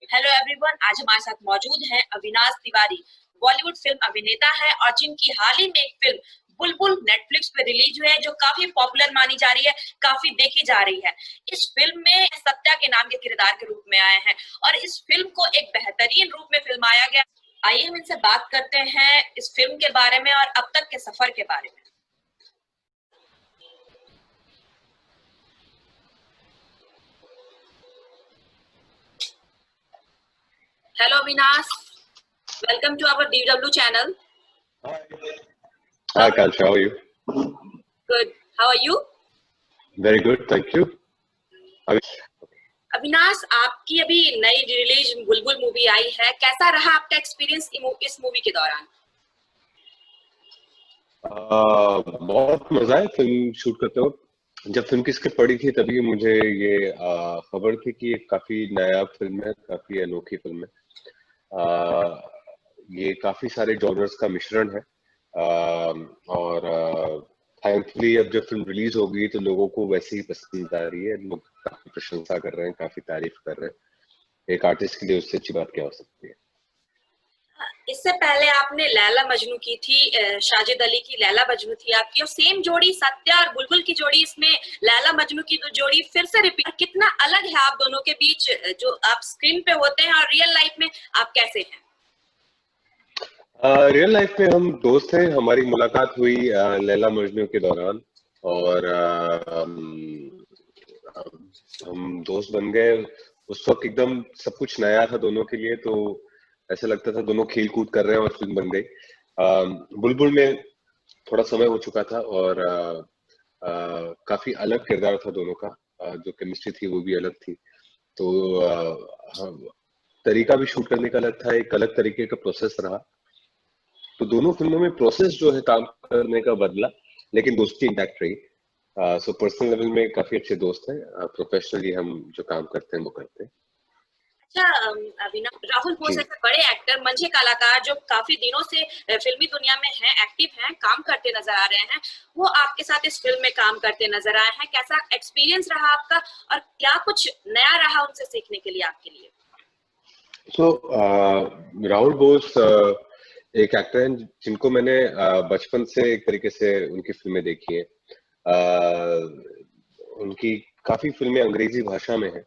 Hello everyone, आज हमारे साथ मौजूद हैं अविनाश तिवारी। बॉलीवुड फिल्म अभिनेता है और जिनकी हाल ही में एक फिल्म बुलबुल नेटफ्लिक्स पे रिलीज हुई है, जो काफी पॉपुलर मानी जा रही है, काफी देखी जा रही है। इस फिल्म में सत्या के नाम के किरदार के रूप में आए हैं और इस फिल्म को एक बेहतरीन रूप में फिल्माया गया। आइए हम इनसे बात करते हैं इस फिल्म के बारे में और अब तक के सफर के बारे में। Hello Avinash, welcome to our DW channel. Hi, Kansha. How are you? Good. How are you? Very good, thank you. Avinash, आपकी अभी नई रिलीज बुलबुल मूवी आई है, कैसा रहा आपका एक्सपीरियंस इस मूवी के दौरान? बहुत मजा आया फिल्म शूट करते वक्त। जब फिल्म की स्क्रिप्ट पढ़ी थी तभी मुझे ये खबर थी कि ये काफी नया फिल्म है, काफी अनोखी फिल्म है। ये काफी सारे जॉनर्स का मिश्रण है और थैंकफुली अब जब फिल्म रिलीज होगी तो लोगों को वैसे ही पसंद आ रही है। लोग काफी प्रशंसा कर रहे हैं, काफी तारीफ कर रहे हैं। एक आर्टिस्ट के लिए उससे अच्छी बात क्या हो सकती है। इससे पहले आपने लैला मजनू की थी, साजिद अली की लैला मजनू थी आपकी, और सेम जोड़ी सत्या और बुलबुल की जोड़ी, इसमें लैला मजनू की जो जोड़ी फिर से रिपीट। कितना अलग है आप दोनों के बीच, जो आप स्क्रीन पे होते हैं और रियल लाइफ में आप कैसे हैं? रियल लाइफ में हम दोस्त हैं। हमारी मुलाकात हुई लैला मजनू के दौरान और हम दोस्त बन गए। उस वक्त एकदम सब कुछ नया था दोनों के लिए, तो ऐसा लगता था दोनों खेल कूद कर रहे हैं और फिल्म बन गई। बुलबुल में थोड़ा समय हो चुका था और काफी अलग किरदार था दोनों का। जो केमिस्ट्री थी वो भी अलग थी, तो तरीका भी शूट करने का अलग था, एक अलग तरीके का प्रोसेस रहा। तो दोनों फिल्मों में प्रोसेस जो है काम करने का बदला, लेकिन दोस्ती इंटैक्ट रही। सो पर्सनल लेवल में काफी अच्छे दोस्त हैं, प्रोफेशनली हम जो काम करते हैं वो करते हैं। अच्छा अविनाश, राहुल बोस ऐसे बड़े एक्टर, मंझे कलाकार जो काफी दिनों से फिल्मी दुनिया में हैं, एक्टिव हैं, काम करते नजर आ रहे हैं, वो आपके साथ इस फिल्म में काम करते नजर आए हैं। कैसा एक्सपीरियंस रहा आपका और क्या कुछ नया रहा उनसे सीखने के लिए आपके लिए? राहुल बोस एक एक्टर हैं जिनको मैंने बचपन से एक तरीके से उनकी फिल्में देखी है। उनकी काफी फिल्में अंग्रेजी भाषा में है,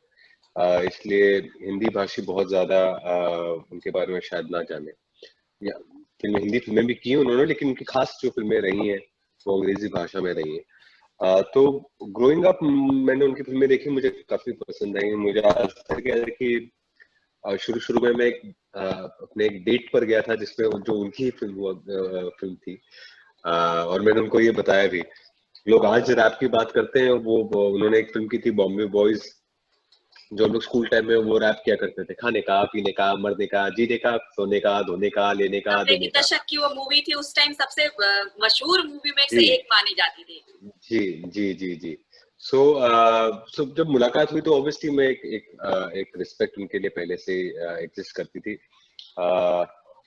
इसलिए हिंदी भाषी बहुत ज्यादा उनके बारे में शायद ना जाने। या फिल्में, हिंदी फिल्में भी की उन्होंने, लेकिन उनकी खास जो फिल्में रही हैं वो अंग्रेजी भाषा में रही है। तो ग्रोइंग अप मैंने उनकी फिल्में देखी, मुझे काफी पसंद आई। मुझे आज तक याद है कि शुरू शुरू में मैं अपने एक डेट पर गया था जिसमें जो उनकी ही फिल्म थी, और मैंने उनको ये बताया भी। लोग आज रैप की बात करते हैं, वो उन्होंने एक फिल्म की थी बॉम्बे बॉयज, जो लोग स्कूल टाइम में वो रैप किया करते थे, खाने का, पीने का, मरने का, जीने का, सोने का, धोने का, लेने का, 90 देने की का। दशक की वो मूवी थी, उस टाइम सबसे मशहूर मूवी में जी से एक मानी जाती थी। जी जी जी जी। सो जब मुलाकात हुई तो ऑब्वियसली मैं एक रिस्पेक्ट उनके लिए पहले से एग्जिस्ट करती थी।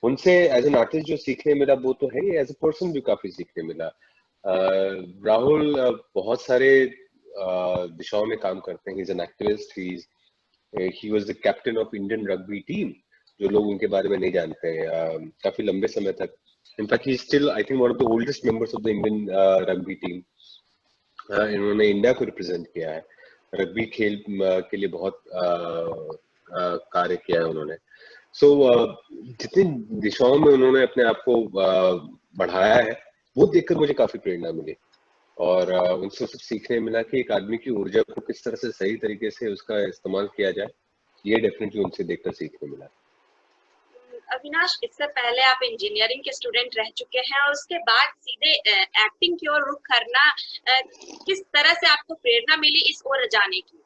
उनसे एज एन आर्टिस्ट जो सीखने मिला वो तो है ही, एज ए पर्सन भी काफी सीखने मिला। राहुल बहुत सारे दिशाओं में काम करते हैं। He is an activist, he was the captain of Indian rugby team, जो लोग उनके बारे में नहीं जानते हैं। काफी लंबे समय तक, in fact he still I think one of the oldest members of the Indian rugby team. इन्होंने इंडिया को रिप्रेजेंट किया है, रग्बी खेल के लिए बहुत कार्य किया है उन्होंने। सो जितनी दिशाओं में उन्होंने अपने आप को बढ़ाया है, वो देखकर मुझे काफी प्रेरणा मिली और उनसे सब सीखने मिला कि एक आदमी की ऊर्जा को किस तरह से सही तरीके से उसका इस्तेमाल किया जाए। ये डेफिनेटली उनसे देखकर सीखने मिला। अविनाश, इससे पहले आप इंजीनियरिंग के स्टूडेंट रह चुके हैं और उसके बाद सीधे एक्टिंग की ओर रुख करना, किस तरह से आपको प्रेरणा मिली इस ओर जाने की?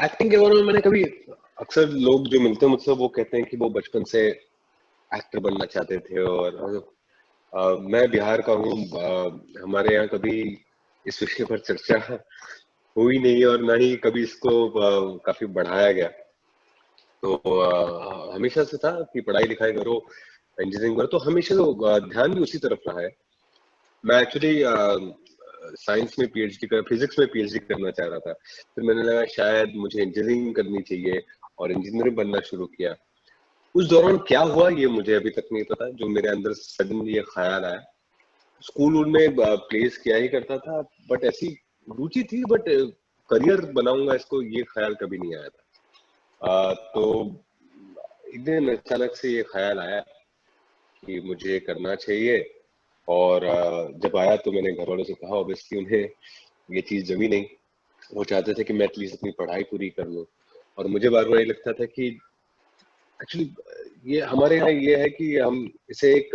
एक्टिंग के बारे में मैंने कभी, अक्सर लोग जो मिलते हैं मुझसे वो कहते हैं कि वो बचपन से एक्टर बनना चाहते थे और मैं बिहार का हूँ। हमारे यहाँ कभी इस विषय पर चर्चा हुई नहीं और ना ही कभी इसको काफी बढ़ाया गया। तो हमेशा से था कि पढ़ाई लिखाई करो, इंजीनियरिंग करो, तो हमेशा ध्यान भी उसी तरफ रहा है। मैं एक्चुअली साइंस में पीएचडी कर फिजिक्स में पीएचडी करना चाह रहा था। फिर मैंने लगा शायद मुझे इंजीनियरिंग करनी चाहिए और इंजीनियरिंग बनना शुरू किया। उस दौरान क्या हुआ ये मुझे अभी तक नहीं पता, जो मेरे अंदर सडनली ये ख्याल आया। स्कूल में प्लेस किया ही करता था, बट ऐसी रुचि थी, बट करियर बनाऊंगा इसको ये ख्याल कभी नहीं आया था। तो एक दिन अचानक से ये ख्याल आया कि मुझे करना चाहिए, और जब आया तो मैंने घर वालों से कहा। ऑब्वियसली उन्हें ये चीज जमी नहीं, वो चाहते थे कि मैं एटलीस्ट अपनी पढ़ाई पूरी कर लूं। और मुझे बार बार ये लगता था कि एक्चुअली ये हमारे यहाँ ये है कि हम इसे एक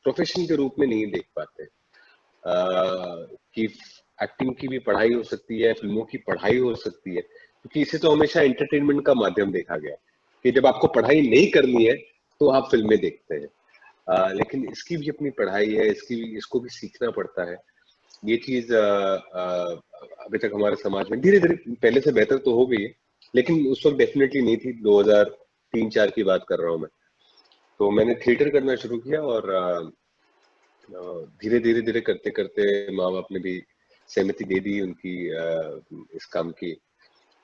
प्रोफेशन के रूप में नहीं देख पाते, कि एक्टिंग की भी पढ़ाई हो सकती है, फिल्मों की पढ़ाई हो सकती है, क्योंकि इसे तो हमेशा एंटरटेनमेंट का माध्यम देखा गया कि जब आपको पढ़ाई नहीं करनी है तो आप फिल्में देखते हैं। लेकिन इसकी भी अपनी पढ़ाई है, इसको भी सीखना पड़ता है। ये चीज अभी तक हमारे समाज में धीरे धीरे पहले से बेहतर तो हो गई है, लेकिन उस वक्त डेफिनेटली नहीं थी। 2003-4 की बात कर रहा हूँ मैं। तो मैंने थिएटर करना शुरू किया, और धीरे धीरे धीरे करते करते माँ बाप ने भी सहमति दे दी उनकी इस काम की।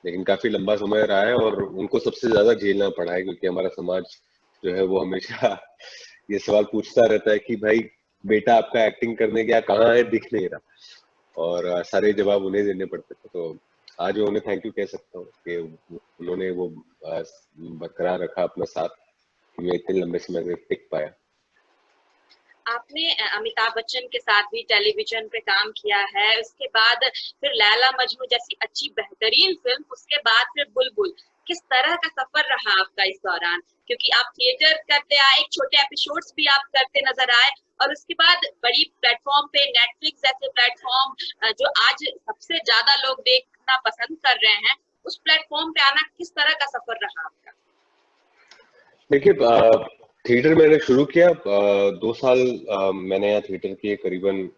लेकिन काफी लंबा समय रहा है, और उनको सबसे ज्यादा झेलना पड़ा है, क्योंकि हमारा समाज जो है वो हमेशा ये सवाल पूछता रहता है कि भाई बेटा आपका एक्टिंग करने गया, कहाँ है, दिख नहीं रहा। और सारे जवाब उन्हें देने पड़ते थे। तो आज मैं उन्हें थैंक यू कह सकता हूँ कि उन्होंने वो बरकरार रखा अपना साथ, कि मैं इतने लंबे समय तक टिक पाया। आपने अमिताभ बच्चन के साथ भी टेलीविजन पे काम किया है, उसके बाद फिर लैला मजनू जैसी अच्छी बेहतरीन फिल्म, उसके बाद फिर बुलबुल। किस तरह का सफर रहा आपका इस दौरान? क्योंकि आप थिएटर करते आए, छोटे एपिसोड्स भी आप करते नजर आए, और उसके बाद बड़ी प्लेटफॉर्म पे नेटफ्लिक्स जैसे प्लेटफॉर्म जो आज सबसे ज्यादा लोग देखना पसंद कर रहे हैं, उस प्लेटफॉर्म पे आना किस तरह का सफर रहा आपका? देखिए, थिएटर मैंने शुरू किया 2 साल। मैंने यहाँ थिएटर के करीबन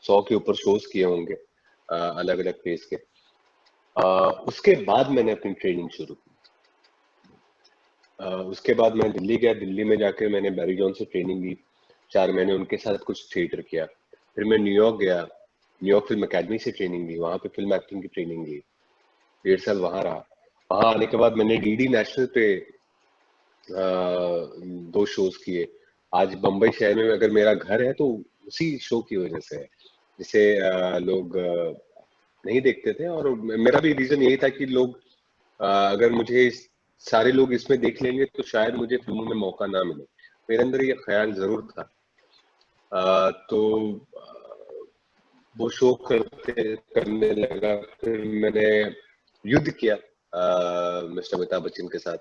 100 के ऊपर शोज किए होंगे अलग अलग फेज के। उसके बाद मैंने अपनी ट्रेनिंग शुरू की। उसके बाद मैं दिल्ली गया। दिल्ली में जाकर मैंने बैरी जॉन से ट्रेनिंग ली, 4 महीने उनके साथ कुछ थिएटर किया। फिर मैं न्यूयॉर्क गया, न्यूयॉर्क फिल्म अकेडमी से ट्रेनिंग ली, वहां पे फिल्म एक्टिंग की ट्रेनिंग ली, 1.5 साल वहां रहा। वहां आने के बाद मैंने डीडी नेशनल पे 2 शोज किए। आज बम्बई शहर में अगर मेरा घर है तो उसी शो की वजह से है, जिसे लोग नहीं देखते थे। और मेरा भी रीजन यही था कि लोग अगर मुझे सारे लोग इसमें देख लेंगे तो शायद मुझे फिल्मों में मौका ना मिले। मेरे अंदर ये ख्याल जरूर था। तो वो शो करने लगा। फिर मैंने युद्ध किया मिस्टर अमिताभ बच्चन के साथ,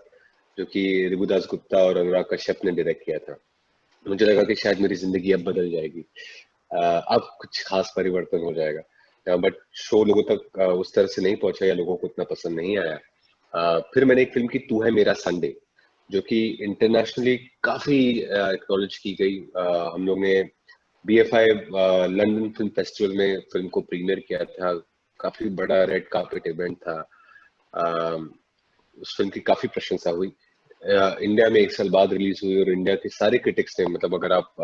जो कि ऋभुदास गुप्ता और अनुराग कश्यप ने डायरेक्ट किया था। मुझे लगा कि शायद मेरी जिंदगी अब बदल जाएगी, अब कुछ खास परिवर्तन हो जाएगा। बट शो लोगों तक उस तरह से नहीं पहुंचा, या लोगों को इतना पसंद नहीं आया। फिर मैंने एक फिल्म की तू है मेरा संडे, जो कि इंटरनेशनली काफी एक्नॉलेज की गई। हम लोग ने BFI लंदन फिल्म फेस्टिवल में फिल्म को प्रीमियर किया था। काफी बड़ा रेड कार्पेट इवेंट था। उस फिल्म की काफी प्रशंसा हुई। इंडिया में 1 साल बाद रिलीज हुई, और इंडिया के सारे क्रिटिक्स ने, मतलब अगर आप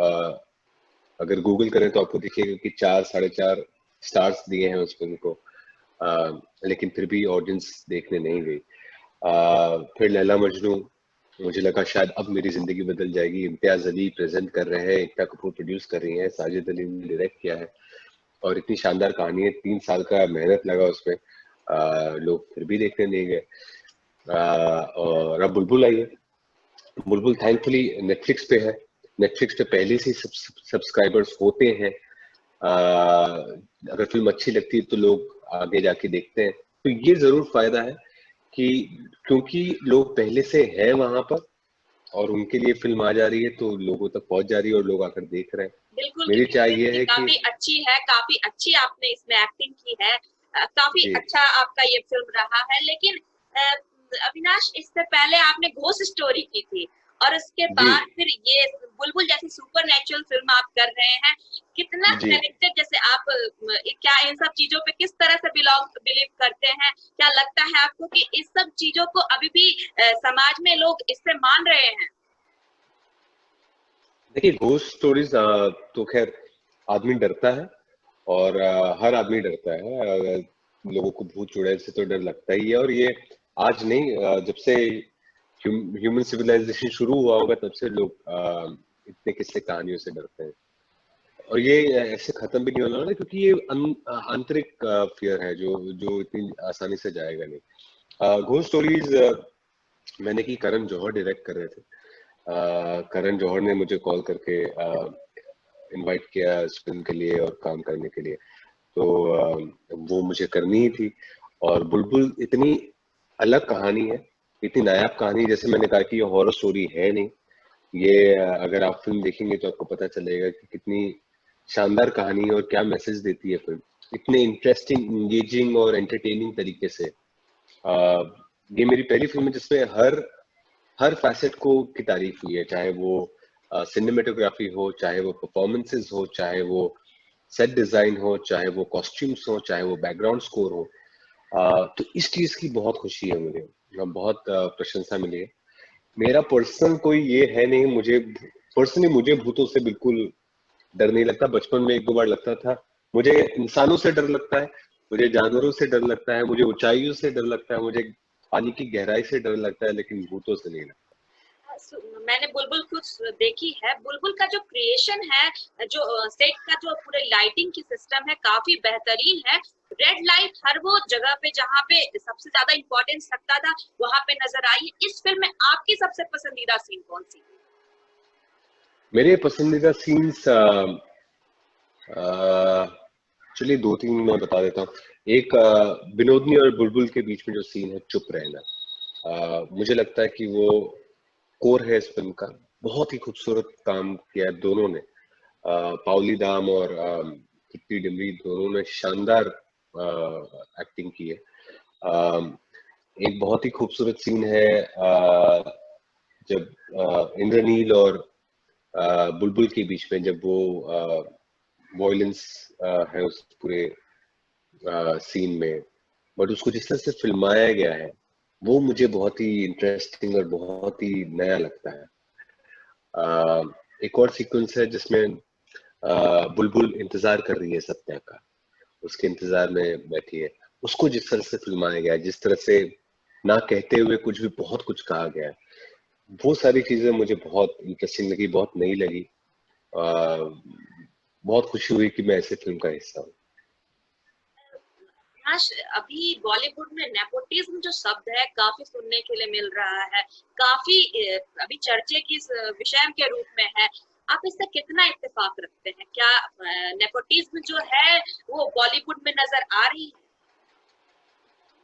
अगर गूगल करें तो आपको दिखेगा कि 4-4.5 स्टार्स दिए हैं उस फिल्म को। लेकिन फिर भी ऑडियंस देखने नहीं गई। फिर लैला मजनू, मुझे लगा शायद अब मेरी जिंदगी बदल जाएगी। इम्तियाज अली प्रेजेंट कर रहे हैं, एकता कपूर प्रोड्यूस कर रही है, साजिद अली ने डायरेक्ट किया है, और इतनी शानदार कहानी है। 3 साल का मेहनत लगा उसमें, लोग फिर भी देखने नहीं गए। और अब बुलबुल आई है। बुलबुल थैंकफुली नेटफ्लिक्स पे है। नेटफ्लिक्स पे पहले से ही सब्सक्राइबर्स होते हैं। अगर फिल्म अच्छी लगती है तो लोग आगे जाके देखते हैं। तो ये जरूर फायदा है कि क्योंकि लोग पहले से हैं वहां पर, और उनके लिए फिल्म आ जा रही है तो लोगों तक पहुंच जा रही है, और लोग आकर देख रहे हैं। बिल्कुल, मेरी क्योंकि चाह फिल्म ये भी है कि काफी अच्छी है, काफी अच्छी आपने इसमें एक्टिंग की है, काफी जी अच्छा आपका ये फिल्म रहा है। लेकिन अविनाश, इससे पहले आपने घोस्ट स्टोरी की थी, और उसके जी बाद फिर ये बुलबुल जैसी सुपर नेचुरल फिल्म आप कर रहे हैं। कितना जी कनेक्टेड, जैसे आप क्या इन सब चीजों पे किस तरह से बिलीव करते हैं? क्या लगता है आपको कि इस सब चीजों को अभी भी समाज में लोग इससे मान रहे हैं? देखिए, घोस्ट स्टोरीज तो खैर आदमी डरता है, और हर आदमी डरता है। लोगों को भूत चुड़ैल से तो डर लगता ही है, और ये आज नहीं, जब से ह्यूमन सिविलाइजेशन शुरू हुआ होगा तब से लोग इतने किस्से कहानियों से डरते हैं। और ये ऐसे खत्म भी नहीं होने वाला, क्योंकि ये आंतरिक फियर है जो जो इतनी आसानी से जाएगा नहीं। घोस्ट स्टोरीज मैंने की, करण जौहर डायरेक्ट कर रहे थे। करण जौहर ने मुझे कॉल करके इनवाइट किया इस फिल्म के लिए और काम करने के लिए, तो वो मुझे करनी ही थी। और बुलबुल इतनी अलग कहानी है, इतनी नायाब कहानी, जैसे मैंने कहा कि ये हॉरर स्टोरी है नहीं। ये अगर आप फिल्म देखेंगे तो आपको पता चलेगा कि कितनी शानदार कहानी है और क्या मैसेज देती है फिल्म, इतने इंटरेस्टिंग, इंगेजिंग और एंटरटेनिंग तरीके से। आ, ये मेरी पहली फिल्म है जिसमें हर हर फैसेट को की तारीफ हुई है, चाहे वो सिनेमेटोग्राफी हो, चाहे वो परफॉर्मेंसेस हो, चाहे वो सेट डिजाइन हो, चाहे वो कॉस्ट्यूम्स हो, चाहे वो बैकग्राउंड स्कोर हो। तो इस चीज की बहुत खुशी है मुझे, बहुत प्रशंसा मिली है। मेरा पर्सनल कोई ये है नहीं, मुझे पर्सनली मुझे भूतों से बिल्कुल डर नहीं लगता। बचपन में एक दो बार लगता था। मुझे इंसानों से डर लगता है, मुझे जानवरों से डर लगता है, मुझे ऊंचाइयों से डर लगता है, मुझे पानी की गहराई से डर लगता है, लेकिन भूतों से नहीं लगता। मैंने बुलबुल कुछ देखी है। बुलबुल का जो क्रिएशन है, जो सेट का जो पूरे लाइटिंग की सिस्टम है, काफी बेहतरीन है। रेड लाइट हर वो जगह पे जहाँ पे सबसे ज्यादा इंपॉर्टेंस रखता था वहां पे नजर आई है। इस फिल्म में आपकी सबसे पसंदीदा सीन कौन सी? मेरे पसंदीदा सीन्स चलिए दो तीन मैं बता देता हूँ। एक विनोदनी और बुलबुल के बीच में जो सीन है, चुप रहना, मुझे लगता है कि वो कोर है इस फिल्म का। बहुत ही खूबसूरत काम किया है दोनों ने। पाउली दाम और कीर्ति डिमरी दोनों ने शानदार एक्टिंग की है। एक बहुत ही खूबसूरत सीन है जब इंद्रनील और बुलबुल के बीच में, जब वो वॉयलेंस है उस पूरे सीन में, बट उसको जिस तरह से फिल्माया गया है वो मुझे बहुत ही इंटरेस्टिंग और बहुत ही नया लगता है। एक और सीक्वेंस है जिसमें बुलबुल इंतजार कर रही है सत्या का, उसके इंतजार में बैठी है। उसको जिस तरह से फिल्माया गया है, जिस तरह से ना कहते हुए कुछ भी बहुत कुछ कहा गया है, वो सारी चीजें मुझे बहुत इंटरेस्टिंग लगी, बहुत नई लगी। बहुत खुशी हुई कि मैं ऐसे फिल्म का हिस्सा हूँ। अभी बॉलीवुड में नेपोटिज्म जो शब्द है काफी सुनने के लिए मिल रहा है, काफी अभी चर्चे की इस विषय के रूप में है। आप इससे कितना इत्तेफाक रखते हैं? क्या नेपोटिज्म जो है वो बॉलीवुड में नजर आ रही है?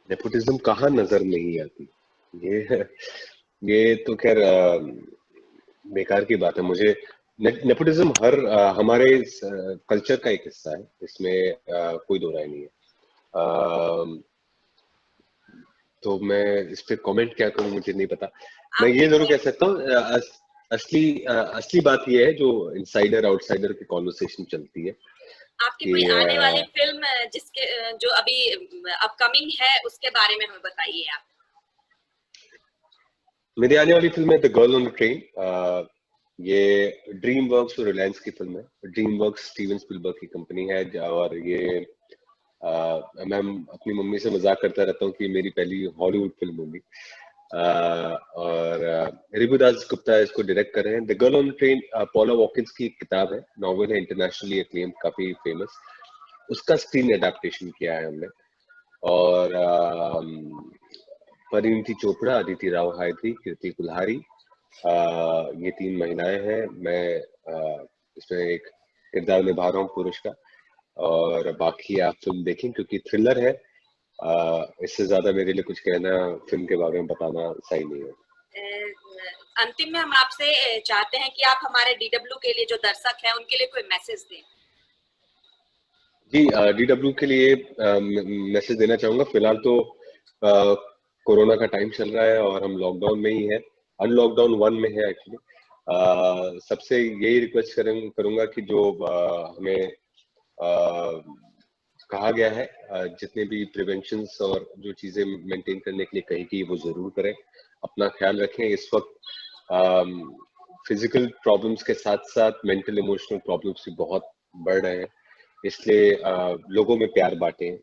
नेपोटिज्म कहाँ नजर नहीं आती? ये ये तो खैर बेकार की बात है। मुझे नेपोटिज्म हर हमारे कल्चर का एक हिस्सा है, इसमें कोई दो राय नहीं है। तो मैं इस पे कमेंट क्या करूं मुझे नहीं पता। मैं आपके ये जरूर कोई कह सकता हूँ, असली बात ये है जो इनसाइडर आउटसाइडर की कॉन्वर्सेशन चलती है आपकी कि कोई आने वाली फिल्म जिसके जो अभी अपकमिंग है उसके बारे में हमें बताइए आप। मेरी आने वाली फिल्म है the girl on the train. ये ड्रीम वर्क्स और रिलायंस की फिल्म है। ड्रीम वर्क्स स्टीवन स्पीलबर्ग की कंपनी है, और ये मैं अपनी मम्मी से मजाक करता रहता हूँ कि ये मेरी पहली हॉलीवुड फिल्म होगी। और रिबुदास गुप्ता इसको डायरेक्ट कर रहे हैं। The girl on the train Paula Hawkins की एक किताब है, नॉवेल है, इंटरनेशनली एक्लेम्ड, काफी फेमस। उसका स्क्रीन एडेप्टेशन किया है हमने। और परिणीति चोपड़ा, अदिति राव हायद्री, कीर्ति कुल्हारी, ये तीन महिलाएं हैं। मैं इसमें एक किरदार निभा रहा हूँ पुरुष का। और बाकी आप फिल्म देखें क्योंकि थ्रिलर है। इससे ज्यादा मेरे लिए कुछ कहना फिल्म के बारे में बताना सही नहीं है। अंतिम में हम आपसे चाहते हैं कि आप हमारे डीडब्ल्यू के लिए जो दर्शक हैं उनके लिए कोई मैसेज दें। जी, डीडब्ल्यू के लिए मैसेज देना चाहूंगा। फिलहाल तो कोरोना का टाइम चल रहा है और हम लॉकडाउन में ही है, अनलॉकडाउन वन में है एक्चुअली। सबसे यही रिक्वेस्ट करूंगा कि जो हमें कहा गया है, जितने भी प्रिवेंशंस और जो चीजें मेंटेन करने के लिए कही गई वो जरूर करें। अपना ख्याल रखें। इस वक्त फिजिकल प्रॉब्लम्स के साथ साथ मेंटल इमोशनल प्रॉब्लम्स भी बहुत बढ़ रहे हैं। इसलिए लोगों में प्यार बांटें,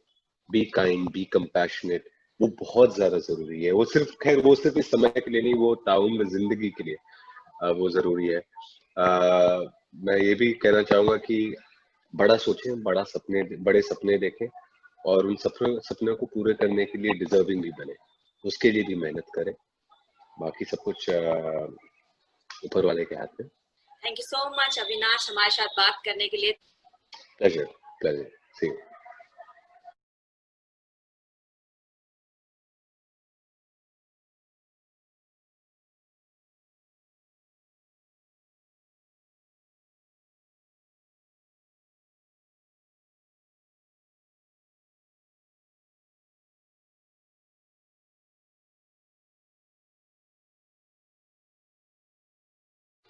बी काइंड, बी कंपैशनेट, वो बहुत ज्यादा जरूरी है। वो सिर्फ, खैर वो सिर्फ इस समय के लिए नहीं, वो ताउम्र जिंदगी के लिए वो जरूरी है। मैं ये भी कहना चाहूंगा कि बड़ा सोचें, बड़े सपने देखें, और उन सपनों को पूरे करने के लिए डिजर्विंग भी बने, उसके लिए भी मेहनत करें। बाकी सब कुछ ऊपर वाले के हाथ में। Thank you so much Avinash हमारे साथ बात करने के लिए। Pleasure see you.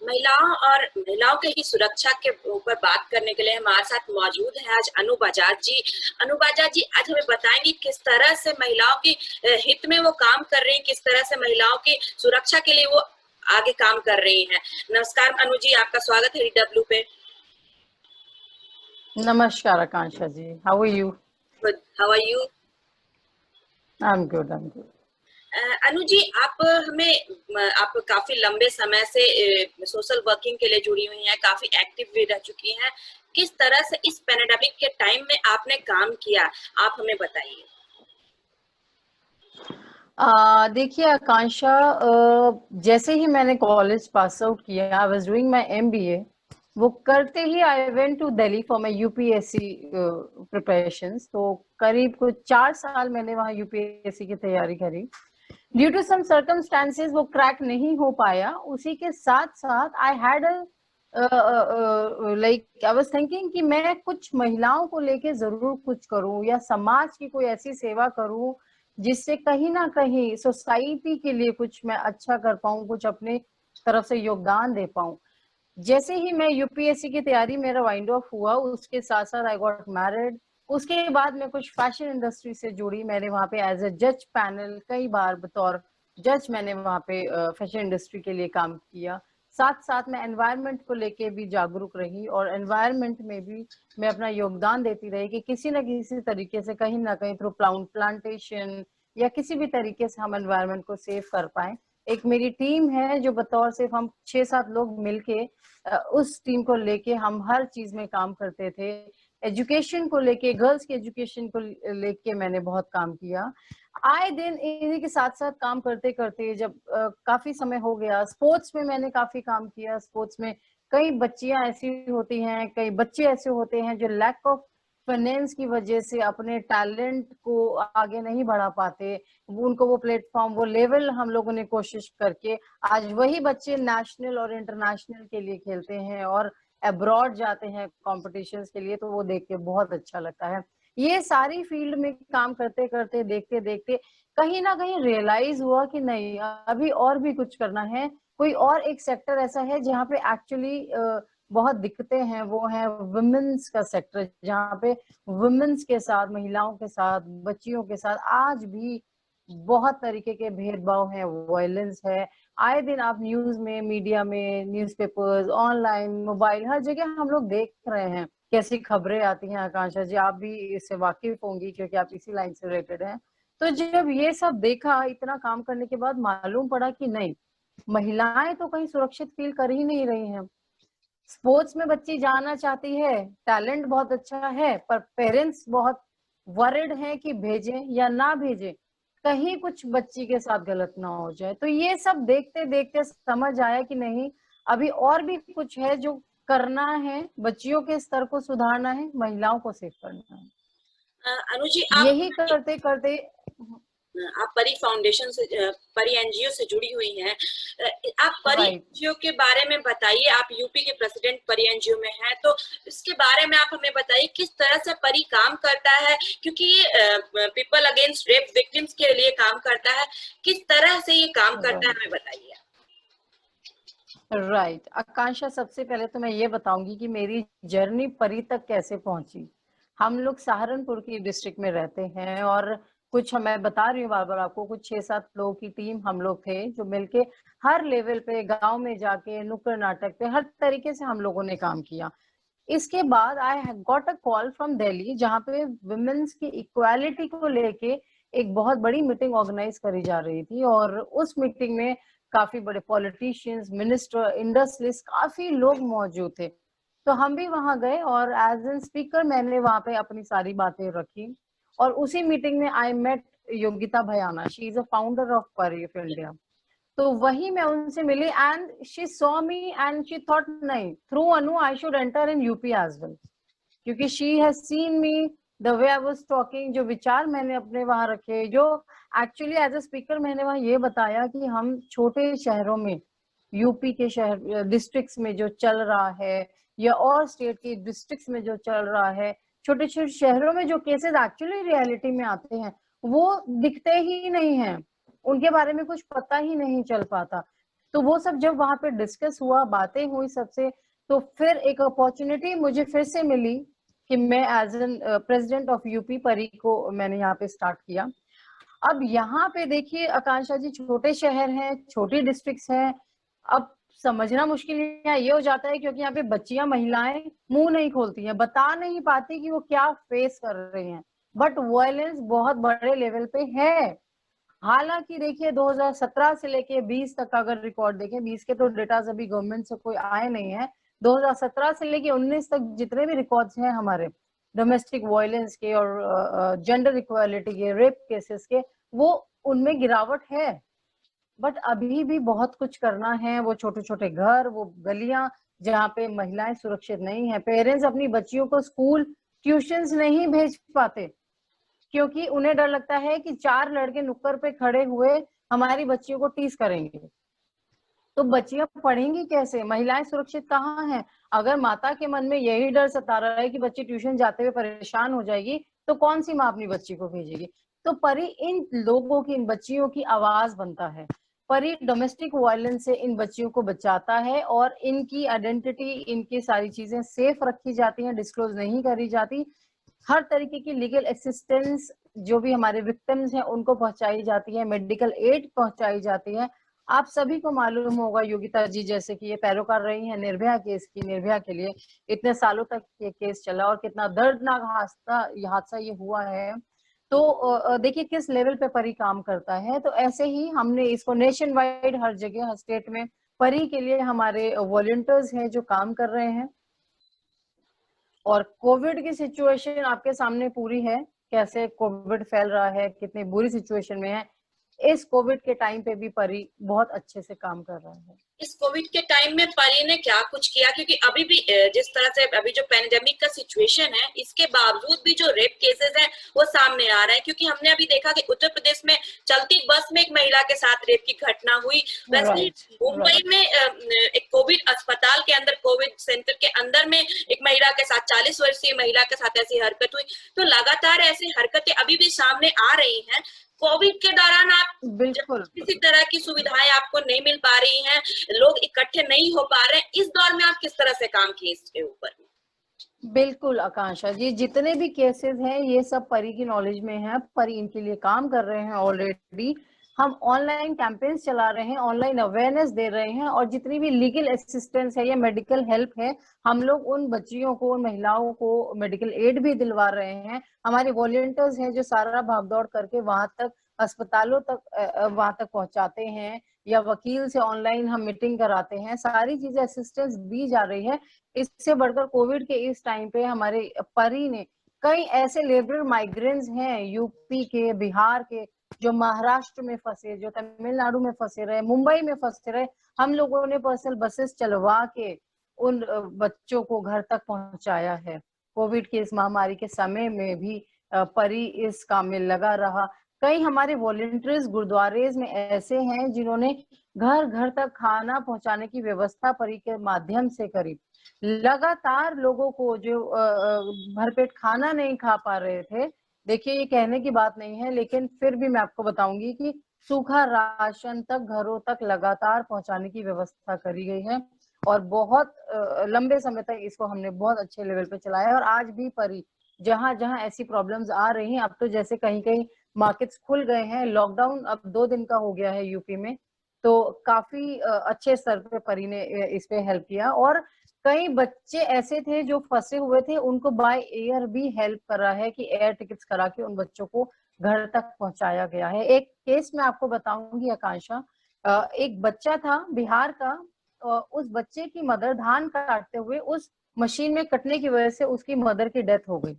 महिलाओं के ही सुरक्षा के ऊपर बात करने के लिए हमारे साथ मौजूद है आज अनु बजाज जी। अनु बजाज जी आज हमें बताएंगे किस तरह से महिलाओं के हित में वो काम कर रही हैं, किस तरह से महिलाओं की सुरक्षा के लिए वो आगे काम कर रही हैं। नमस्कार अनु जी, आपका स्वागत है DW पे। नमस्कार Akanksha ji, how are you? Good, how are you? I am good, I am good. Anu ji, आप काफी लंबे समय से सोशल वर्किंग के लिए जुड़ी हुई हैं, काफी एक्टिव भी रह चुकी हैं। किस तरह से इस पैंडेमिक के टाइम में आपने काम किया, आप हमें बताइए। देखिए आकांक्षा, जैसे ही मैंने कॉलेज पास आउट किया, I was doing my MBA, वो करते ही I went to Delhi for my UPSC preparations. तो करीब कुछ 4 साल मैंने वहाँ UPSC की तैयारी करी। ड्यू टू सम सर्कमस्टांसेस वो क्रैक नहीं हो पाया। उसी के साथ साथ I had like I was thinking कि मैं कुछ महिलाओं को लेके जरूर कुछ करूं, या समाज की कोई ऐसी सेवा करूं जिससे कहीं ना कहीं सोसाइटी के लिए कुछ मैं अच्छा कर पाऊं, कुछ अपने तरफ से योगदान दे पाऊं। जैसे ही मैं UPSC की तैयारी मेरा वाइंड ऑफ हुआ, उसके साथ साथ आई गॉट मैरिड। उसके बाद मैं कुछ फैशन इंडस्ट्री से जुड़ी। मैंने वहां पे एज ए जज पैनल कई बार बतौर जज मैंने वहां पे फैशन इंडस्ट्री के लिए काम किया। साथ साथ मैं एनवायरनमेंट को लेके भी जागरूक रही, और एनवायरनमेंट में भी मैं अपना योगदान देती रही कि किसी न किसी तरीके से, कहीं ना कहीं थ्रू प्लांटेशन या किसी भी तरीके से हम एनवायरनमेंट को सेव कर पाए। एक मेरी टीम है जो बतौर सिर्फ हम 6-7 लोग मिलके, उस टीम को लेके हम हर चीज में काम करते थे। एजुकेशन को लेके, गर्ल्स के एजुकेशन को लेके मैंने बहुत काम किया। आए दिन इन्हीं के साथ साथ काम करते करते जब काफी समय हो गया, स्पोर्ट्स में मैंने काफी काम किया। स्पोर्ट्स में कई बच्चियां ऐसी होती हैं, कई बच्चे ऐसे होते हैं जो लैक ऑफ फाइनेंस की वजह से अपने टैलेंट को आगे नहीं बढ़ा पाते। उनको वो प्लेटफॉर्म, वो लेवल हम लोगों ने कोशिश करके, आज वही बच्चे नेशनल और इंटरनेशनल के लिए खेलते हैं और अब्रॉड जाते हैं कॉम्पिटिशन्स के लिए। तो वो देख के बहुत अच्छा लगता है। ये सारी फील्ड में काम करते करते, देखते देखते कहीं ना कहीं रियलाइज हुआ कि नहीं, अभी और भी कुछ करना है। कोई और एक सेक्टर ऐसा है जहाँ पे एक्चुअली बहुत दिक्कतें हैं, वो है वुमेन्स का सेक्टर, जहाँ पे वुमेन्स के साथ, महिलाओं के साथ, बच्चियों के साथ आज भी बहुत तरीके के भेदभाव है, वायलेंस है। आए दिन आप न्यूज में, मीडिया में, न्यूज़पेपर्स, ऑनलाइन, मोबाइल, हर जगह हम लोग देख रहे हैं कैसी खबरें आती हैं। आकांक्षा जी, आप भी इससे वाकिफ होंगी क्योंकि आप इसी लाइन से रिलेटेड हैं। तो जब ये सब देखा, इतना काम करने के बाद मालूम पड़ा कि नहीं, महिलाएं तो कहीं सुरक्षित फील कर ही नहीं रही हैं। स्पोर्ट्स में बच्ची जाना चाहती है, टैलेंट बहुत अच्छा है, पर पेरेंट्स बहुत वरिड हैं कि भेजें या ना भेजें, कहीं कुछ बच्ची के साथ गलत ना हो जाए। तो ये सब देखते देखते समझ आया कि नहीं, अभी और भी कुछ है जो करना है। बच्चियों के स्तर को सुधारना है, महिलाओं को सेव करना है। अनु जी, यही करते करते आप परी फाउंडेशन से, परी NGO से जुड़ी हुई हैं। आप परी NGO के बारे में बताइए। आप यूपी के प्रेसिडेंट परी NGO में हैं, तो इसके बारे में आप हमें बताइए किस तरह से परी काम करता है, क्योंकि ये पीपल अगेंस्ट रेप विक्टिम्स के लिए काम करता है। किस तरह से ये काम करता है, हमें बताइए। राइट आकांक्षा, सबसे पहले तो मैं ये बताऊंगी कि मेरी जर्नी परी तक कैसे पहुंची। हम लोग सहारनपुर की डिस्ट्रिक्ट में रहते हैं, और कुछ, मैं बता रही हूँ बार बार आपको, कुछ 6-7 लोगों की टीम हम लोग थे जो मिलके हर लेवल पे, गांव में जाके, नुक्कड़ नाटक पे, हर तरीके से हम लोगों ने काम किया। इसके बाद I got a call from Delhi, जहाँ पे वुमेन्स की इक्वालिटी को लेके एक बहुत बड़ी मीटिंग ऑर्गेनाइज करी जा रही थी, और उस मीटिंग में काफी बड़े पॉलिटिशियंस, मिनिस्टर, इंडस्ट्रियलिस्ट, काफी लोग मौजूद थे। तो हम भी वहां गए और एज एन स्पीकर मैंने वहां पे अपनी सारी बातें रखी। और उसी मीटिंग में I met Yogita Bhayana, she is a founder of Pari of India. तो वही मैं उनसे मिली and she saw me and she thought नहीं, through Anu I should enter in UP as well, क्योंकि she has seen me the way I was talking, जो विचार मैंने अपने वहां रखे, जो एक्चुअली एज अ स्पीकर मैंने वहां ये बताया कि हम छोटे शहरों में, यूपी के शहर डिस्ट्रिक्ट्स में जो चल रहा है, या और स्टेट के डिस्ट्रिक्ट्स में जो चल रहा है, छोटे छोटे शहरों में जो केसेस एक्चुअली रियलिटी में आते हैं वो दिखते ही नहीं है, उनके बारे में कुछ पता ही नहीं चल पाता। तो वो सब जब वहां पे डिस्कस हुआ, बातें हुई सबसे, तो फिर एक अपॉर्चुनिटी मुझे फिर से मिली कि मैं as an president of UP Pari को मैंने यहाँ पे स्टार्ट किया। अब यहाँ पे देखिए आकांक्षा जी, छोटे शहर हैं, छोटी डिस्ट्रिक्ट्स हैं, अब समझना मुश्किल यहाँ ये हो जाता है क्योंकि यहाँ पे बच्चियां, महिलाएं मुंह नहीं खोलती हैं, बता नहीं पाती कि वो क्या फेस कर रही हैं, बट वायलेंस बहुत बड़े लेवल पे है। हालांकि देखिए 2017 से लेके 20 तक का अगर रिकॉर्ड देखें, 20 के तो डेटा अभी गवर्नमेंट से कोई आए नहीं है, 2017 से लेके 19 तक जितने भी रिकॉर्ड्स हैं हमारे डोमेस्टिक वायलेंस के और जेंडर इक्वालिटी के, रेप केसेस के, वो उनमें गिरावट है। बट अभी भी बहुत कुछ करना है। वो छोटे छोटे घर, वो गलियां जहाँ पे महिलाएं सुरक्षित नहीं है, पेरेंट्स अपनी बच्चियों को स्कूल, ट्यूशंस नहीं भेज पाते क्योंकि उन्हें डर लगता है कि 4 लड़के नुक्कड़ पे खड़े हुए हमारी बच्चियों को टीज करेंगे। तो बच्चियां पढ़ेंगी कैसे, महिलाएं सुरक्षित कहाँ हैं? अगर माता के मन में यही डर सता रहा है कि बच्ची ट्यूशन जाते हुए परेशान हो जाएगी, तो कौन सी माँ अपनी बच्ची को भेजेगी? तो परी इन लोगों की, इन बच्चियों की आवाज बनता है। परी डोमेस्टिक वायलेंस से इन बच्चियों को बचाता है और इनकी आइडेंटिटी, इनकी सारी चीजें सेफ रखी जाती हैं, डिस्क्लोज नहीं करी जाती। हर तरीके की लीगल असिस्टेंस जो भी हमारे विक्टिम्स हैं उनको पहुंचाई जाती है, मेडिकल एड पहुंचाई जाती है। आप सभी को मालूम होगा योगिता जी, जैसे कि ये पैरोकार रही है निर्भया केस की, निर्भया के लिए इतने सालों तक ये केस चला और कितना दर्दनाक हादसा ये हुआ है। तो देखिए किस लेवल पे परी काम करता है। तो ऐसे ही हमने इसको नेशन वाइड, हर जगह, हर स्टेट में परी के लिए हमारे वॉलंटियर्स हैं जो काम कर रहे हैं। और कोविड की सिचुएशन आपके सामने पूरी है, कैसे कोविड फैल रहा है, कितनी बुरी सिचुएशन में है। इस कोविड के टाइम पे भी परी बहुत अच्छे से काम कर रहा है। इस कोविड के टाइम में परी ने क्या कुछ किया, क्योंकि अभी भी जिस तरह से अभी जो पेंडेमिक का सिचुएशन है, इसके बावजूद भी जो रेप केसेस हैं वो सामने आ रहे हैं। क्योंकि हमने अभी देखा कि उत्तर प्रदेश में चलती बस में एक महिला के साथ रेप की घटना हुई। वैसे ही मुंबई में एक कोविड अस्पताल के अंदर, कोविड सेंटर के अंदर में एक महिला के साथ, 40 वर्षीय महिला के साथ ऐसी हरकत हुई। तो लगातार ऐसी हरकतें अभी भी सामने आ रही हैं। कोविड के दौरान आप बिल्कुल किसी तरह की सुविधाएं आपको नहीं मिल पा रही हैं, लोग इकट्ठे नहीं हो पा रहे हैं, इस दौर में आप किस तरह से काम किए इसके ऊपर? बिल्कुल आकांक्षा जी, जितने भी केसेस हैं ये सब परी की नॉलेज में है, परी इनके लिए काम कर रहे हैं ऑलरेडी। हम ऑनलाइन कैंपेन्स चला रहे हैं, ऑनलाइन अवेयरनेस दे रहे हैं, और जितनी भी लीगल असिस्टेंस है या मेडिकल हेल्प है, हम लोग उन बच्चियों को, उन महिलाओं को मेडिकल एड भी दिलवा रहे हैं। हमारे वॉलंटियर्स हैं जो सारा भागदौड़ करके वहां तक, अस्पतालों तक वहां तक पहुंचाते हैं, या वकील से ऑनलाइन हम मीटिंग कराते हैं। सारी चीजें असिस्टेंस दी जा रही है। इससे बढ़कर कोविड के इस टाइम पे हमारे परी ने कई ऐसे लेबर माइग्रेंट्स हैं यूपी के, बिहार के, जो महाराष्ट्र में फंसे, जो तमिलनाडु में फंसे रहे, मुंबई में फंसे रहे, हम लोगों ने पर्सनल बसेस चलवा के उन बच्चों को घर तक पहुंचाया है। कोविड की इस महामारी के समय में भी परी इस काम में लगा रहा। कई हमारे वॉलंटियर्स गुरुद्वारेज में ऐसे हैं जिन्होंने घर घर तक खाना पहुंचाने की व्यवस्था परी के माध्यम से करी। लगातार लोगों को जो भरपेट खाना नहीं खा पा रहे थे, देखिए ये कहने की बात नहीं है, लेकिन फिर भी मैं आपको बताऊंगी कि सूखा राशन तक घरों तक लगातार पहुंचाने की व्यवस्था करी गई है। और बहुत लंबे समय तक इसको हमने बहुत अच्छे लेवल पे चलाया है। और आज भी परी जहां जहां ऐसी प्रॉब्लम्स आ रही हैं, अब तो जैसे कहीं कहीं मार्केट्स खुल गए हैं, लॉकडाउन अब 2 दिन का हो गया है यूपी में, तो काफी अच्छे स्तर पे परी ने इस पे हेल्प किया। और कई बच्चे ऐसे थे जो फंसे हुए थे, उनको बाय एयर भी हेल्प कर रहा है कि एयर टिकट्स करा के उन बच्चों को घर तक पहुंचाया गया है। एक केस मैं आपको बताऊंगी आकांक्षा, एक बच्चा था बिहार का, उस बच्चे की मदर धान काटते हुए उस मशीन में कटने की वजह से उसकी मदर की डेथ हो गई।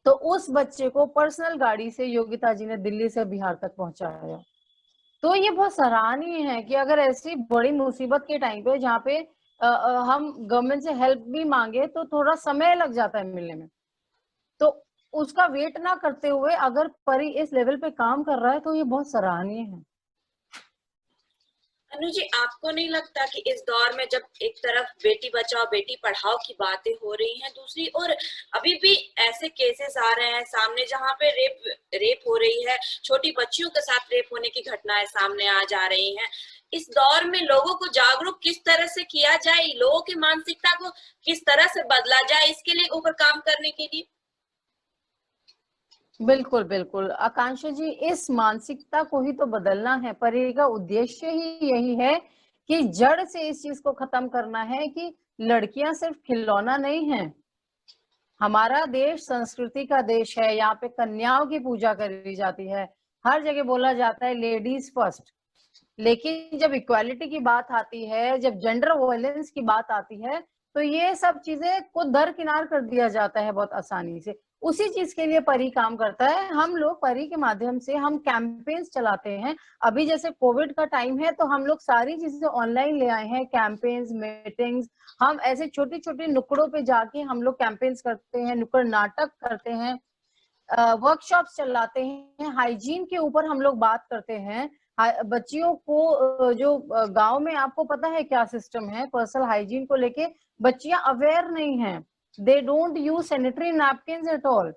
तो उस बच्चे को पर्सनल गाड़ी से योगिता जी ने दिल्ली से बिहार तक पहुंचाया। तो ये बहुत सराहनीय है कि अगर ऐसी बड़ी मुसीबत के टाइम पे जहाँ पे हम गवर्नमेंट से हेल्प भी मांगे तो थोड़ा समय लग जाता है मिलने में, तो उसका वेट ना करते हुए अगर परी इस लेवल पे काम कर रहा है तो ये बहुत सराहनीय है। अनु जी, आपको नहीं लगता कि इस दौर में जब एक तरफ बेटी बचाओ बेटी पढ़ाओ की बातें हो रही हैं, दूसरी ओर अभी भी ऐसे केसेस आ रहे हैं सामने जहां पे रेप हो रही है, छोटी बच्चियों के साथ रेप होने की घटनाएं सामने आ जा रही हैं, इस दौर में लोगों को जागरूक किस तरह से किया जाए, लोगों की मानसिकता को किस तरह से बदला जाए, इसके लिए ऊपर काम करने के लिए? बिल्कुल बिल्कुल आकांक्षा जी, इस मानसिकता को ही तो बदलना है। परी का उद्देश्य ही यही है कि जड़ से इस चीज को खत्म करना है कि लड़कियां सिर्फ खिलौना नहीं है। हमारा देश संस्कृति का देश है, यहाँ पे कन्याओं की पूजा करी जाती है, हर जगह बोला जाता है लेडीज फर्स्ट। लेकिन जब इक्वालिटी की बात आती है, जब जेंडर वायलेंस की बात आती है, तो ये सब चीजें को दरकिनार कर दिया जाता है बहुत आसानी से। उसी चीज के लिए परी काम करता है। हम लोग परी के माध्यम से हम कैंपेन्स चलाते हैं। अभी जैसे कोविड का टाइम है तो हम लोग सारी चीजें ऑनलाइन ले आए हैं, कैंपेन्स, मीटिंग्स। हम ऐसे छोटी छोटी नुक्कड़ों पे जाके हम लोग कैंपेन्स करते हैं, नुक्कड़ नाटक करते हैं, वर्कशॉप्स चलाते हैं, हाइजीन के ऊपर हम लोग बात करते हैं। बच्चियों को जो गांव में आपको पता है क्या सिस्टम है पर्सनल हाइजीन को लेके, बच्चियां अवेयर नहीं हैं, they don't use sanitary napkin at all.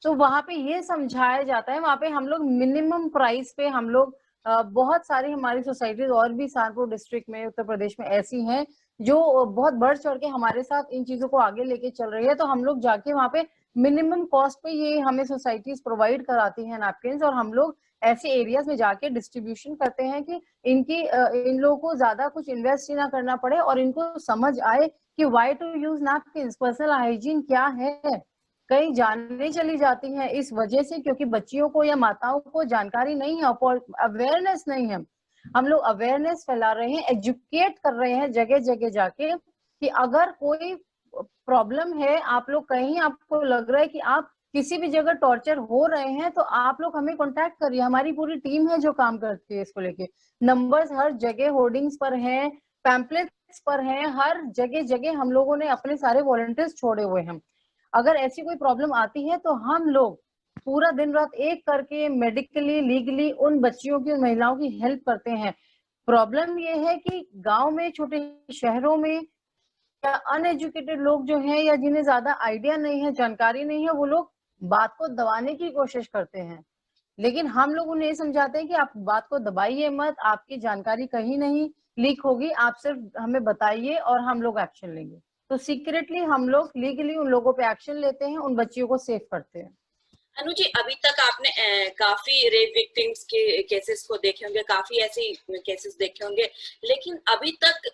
तो वहां पे ये समझाया जाता है। वहां पे हम लोग मिनिमम प्राइस पे हम लोग बहुत सारी हमारी सोसाइटीज और भी सहारनपुर डिस्ट्रिक्ट में, उत्तर प्रदेश में ऐसी हैं जो बहुत बढ़ चढ़ के हमारे साथ इन चीजों को आगे लेके चल रही है। तो हम लोग जाके वहां पे मिनिमम कॉस्ट पे ये हमें सोसाइटीज प्रोवाइड कराती हैं नैपकिन, और हम लोग ऐसे एरियाज में जाके डिस्ट्रीब्यूशन करते हैं कि इन लोगों को ज्यादा कुछ इन्वेस्ट ही ना करना पड़े और इनको समझ आए कि why to use napkin, personal hygiene क्या है। कई जाने चली जाती हैं इस वजह से क्योंकि बच्चियों को या माताओं को जानकारी नहीं है, अवेयरनेस नहीं है। हम लोग अवेयरनेस फैला रहे हैं, एजुकेट कर रहे हैं जगह जगह जाके कि अगर कोई प्रॉब्लम है, आप लोग कहीं आपको लग रहा है कि आप किसी भी जगह टॉर्चर हो रहे हैं, तो आप लोग हमें कांटेक्ट करिए। हमारी पूरी टीम है जो काम करती है इसको लेके। नंबर्स हर जगह होर्डिंग्स पर हैं, पैम्पलेट्स पर हैं, हर जगह जगह हम लोगों ने अपने सारे वॉलंटियर्स छोड़े हुए हैं। अगर ऐसी कोई प्रॉब्लम आती है तो हम लोग पूरा दिन रात एक करके मेडिकली लीगली उन बच्चियों की, महिलाओं की हेल्प करते हैं। प्रॉब्लम ये है कि गांव में, छोटे शहरों में या अनएजुकेटेड लोग जो हैं या जिन्हें ज्यादा आइडिया नहीं है, जानकारी नहीं है, वो लोग बात को दबाने की कोशिश करते हैं। लेकिन हम लोग उन्हें समझाते हैं कि आप बात को दबाइए मत, आपकी जानकारी कहीं नहीं लीक होगी, आप सिर्फ हमें बताइए और हम लोग एक्शन लेंगे। तो सीक्रेटली हम लोग लीगली उन लोगों पे एक्शन लेते हैं, उन बच्चियों को सेव करते हैं। अनु जी, अभी तक आपने काफी रेप विक्टिम्स के केसेस को देखे होंगे, काफी ऐसे केसेस देखे होंगे, लेकिन अभी तक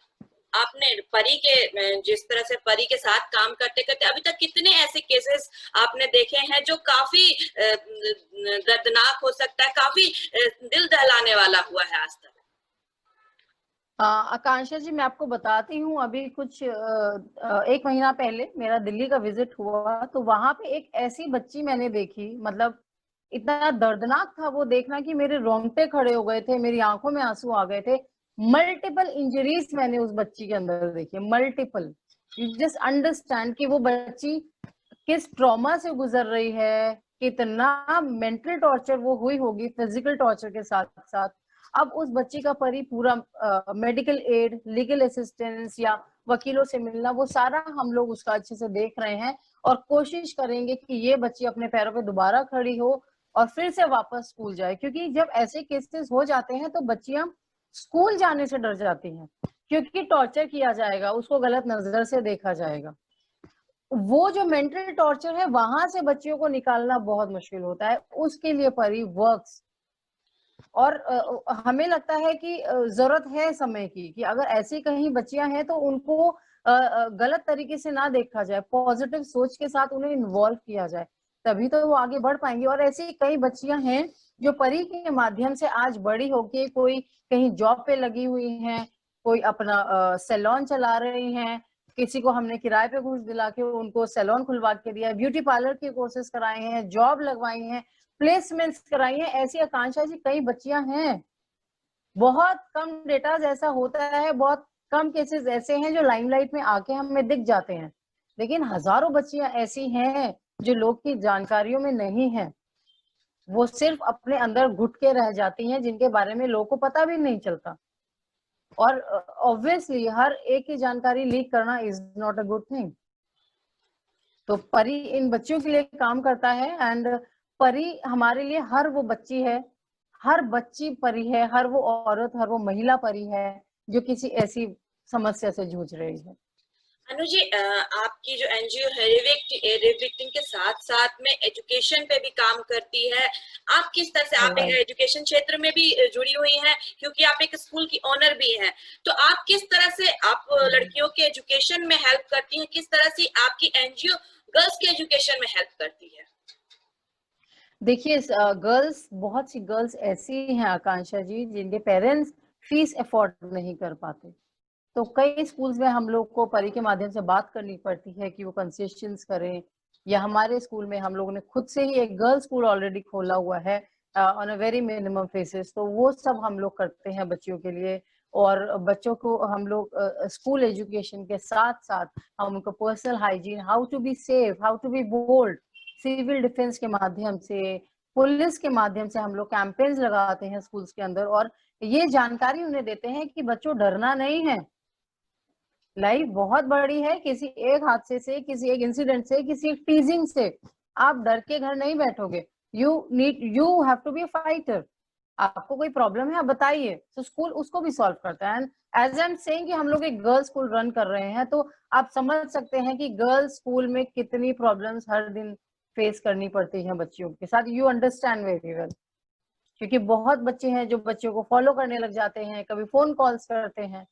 आपने परी के, जिस तरह से परी के साथ काम करते करते अभी तक कितने ऐसे केसेस आपने देखे हैं जो काफी दर्दनाक हो सकता है, काफी दिल दहलाने वाला हुआ है आज तक? आकांक्षा जी, मैं आपको बताती हूँ। अभी कुछ 1 महीना पहले मेरा दिल्ली का विजिट हुआ, तो वहां पे एक ऐसी बच्ची मैंने देखी, मतलब इतना दर्दनाक था वो देखना कि मेरे रोंगटे खड़े हो गए थे, मेरी आंखों में आंसू आ गए थे। मल्टीपल इंजरीज मैंने उस बच्ची के अंदर देखी, मल्टीपल। यू जस्ट अंडरस्टैंड कि वो बच्ची किस ट्रॉमा से गुजर रही है, कितना मेंटल टॉर्चर वो हुई होगी फिजिकल टॉर्चर के साथ साथ। अब उस बच्ची का परी पूरा मेडिकल एड, लीगल असिस्टेंस या वकीलों से मिलना, वो सारा हम लोग उसका अच्छे से देख रहे हैं और कोशिश करेंगे कि ये बच्ची अपने पैरों पे दोबारा खड़ी हो और फिर से वापस स्कूल जाए। क्योंकि जब ऐसे केसेस हो जाते हैं तो बच्चियां स्कूल जाने से डर जाती हैं क्योंकि टॉर्चर किया जाएगा, उसको गलत नजर से देखा जाएगा। वो जो मेंटल टॉर्चर है वहां से बच्चियों को निकालना बहुत मुश्किल होता है, उसके लिए परी वर्क्स। और हमें लगता है कि जरूरत है समय की, कि अगर ऐसी कहीं बच्चियां हैं तो उनको गलत तरीके से ना देखा जाए, पॉजिटिव सोच के साथ उन्हें इन्वॉल्व किया जाए, तभी तो वो आगे बढ़ पाएंगी। और ऐसी कई बच्चियां हैं जो परी के माध्यम से आज बड़ी होके कोई कहीं जॉब पे लगी हुई हैं, कोई अपना सैलून चला रही हैं, किसी को हमने किराए पे घूस दिला के उनको सैलून खुलवा के दिया, ब्यूटी पार्लर के कोर्सेज कराए हैं, जॉब लगवाई हैं, प्लेसमेंट्स कराई हैं। ऐसी आकांक्षा जी कई बच्चियां हैं। बहुत कम डेटा ऐसा होता है, बहुत कम केसेस ऐसे हैं जो लाइमलाइट में आके हमें दिख जाते हैं, लेकिन हजारों बच्चियां ऐसी हैं जो लोग की जानकारियों में नहीं है, वो सिर्फ अपने अंदर घुट के रह जाती हैं, जिनके बारे में लोगों को पता भी नहीं चलता। और ऑब्वियसली हर एक की जानकारी लीक करना is not a good thing. तो परी इन बच्चियों के लिए काम करता है, एंड परी हमारे लिए हर वो बच्ची है, हर बच्ची परी है, हर वो औरत, हर वो महिला परी है जो किसी ऐसी समस्या से जूझ रही है। अनु जी, आपकी जो एनजीओ है रेप विक्टिम के साथ साथ में एजुकेशन पे भी काम करती है। आप किस तरह से, आप एक एजुकेशन क्षेत्र में भी जुड़ी हुई हैं, क्योंकि आप एक स्कूल की ओनर भी हैं, तो आप किस तरह से आप लड़कियों के एजुकेशन में हेल्प करती हैं, किस तरह से आपकी एनजीओ गर्ल्स के एजुकेशन में हेल्प करती है? देखिए, गर्ल्स, बहुत सी गर्ल्स ऐसी हैं आकांक्षा जी जिनके पेरेंट्स फीस अफोर्ड नहीं कर पाते, तो कई स्कूल्स में हम लोग को परी के माध्यम से बात करनी पड़ती है कि वो कंसेशंस करें, या हमारे स्कूल में हम लोगों ने खुद से ही एक गर्ल्स स्कूल ऑलरेडी खोला हुआ है on a very minimum basis, तो वो सब हम लोग करते हैं बच्चियों के लिए। और बच्चों को हम लोग स्कूल एजुकेशन के साथ साथ हम उनको personal hygiene, how to be safe, how to be bold, civil defence के माध्यम से, पुलिस के माध्यम से हम लोग कैंपेन्स लगाते हैं स्कूल्स के अंदर, और ये जानकारी उन्हें देते हैं कि बच्चों डरना नहीं है, लाइफ बहुत बड़ी है, किसी एक हादसे से, किसी एक इंसिडेंट से, किसी एक टीजिंग से आप डर के घर नहीं बैठोगे। You have to be a fighter. आपको कोई प्रॉब्लम है आप बताइए, तो स्कूल उसको भी सॉल्व करता है। And as I am saying कि हम लोग एक गर्ल्स स्कूल रन कर रहे हैं, तो आप समझ सकते हैं कि गर्ल्स स्कूल में कितनी प्रॉब्लम्स हर दिन फेस करनी पड़ती है बच्चियों के साथ। यू अंडरस्टैंड वेरी वेल, क्योंकि बहुत बच्चे हैं जो बच्चों को फॉलो करने लग जाते हैं, कभी फोन कॉल्स करते हैं,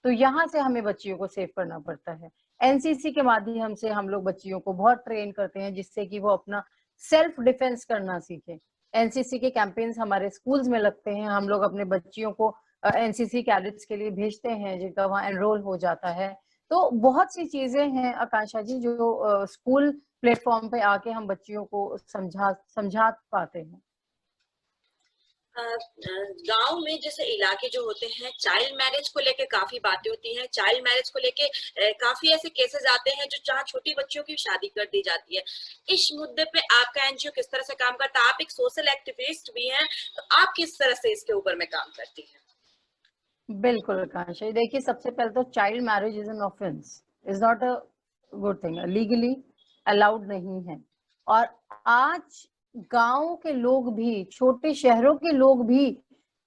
तो यहाँ से हमें बच्चियों को सेव करना पड़ता है। एनसीसी के माध्यम से हम लोग बच्चियों को बहुत ट्रेन करते हैं, जिससे कि वो अपना सेल्फ डिफेंस करना सीखे। एनसीसी के कैंपेन्स हमारे स्कूल्स में लगते हैं, हम लोग अपने बच्चियों को एनसीसी कैडेट्स के लिए भेजते हैं, जिनका वहाँ एनरोल हो जाता है। तो बहुत सी चीजें हैं आकांक्षा जी जो स्कूल प्लेटफॉर्म पे आके हम बच्चियों को समझा पाते हैं। गांव में जैसे इलाके जो होते हैं, चाइल्ड मैरिज को लेके काफी बातें होती हैं, चाइल्ड मैरिज को लेके काफी ऐसे केसेस आते हैं जो जहाँ छोटी बच्चियों की शादी कर दी जाती है। इस मुद्दे पे आपका एनजीओ किस तरह से काम करता है? आप एक सोशल एक्टिविस्ट भी हैं, तो आप किस तरह से इसके ऊपर में काम करती हैं? बिल्कुल आकांक्षा, देखिए सबसे पहले तो child marriage is an offence, is not a good thing, legally allowed नहीं है। और आज गांव के लोग भी, छोटे शहरों के लोग भी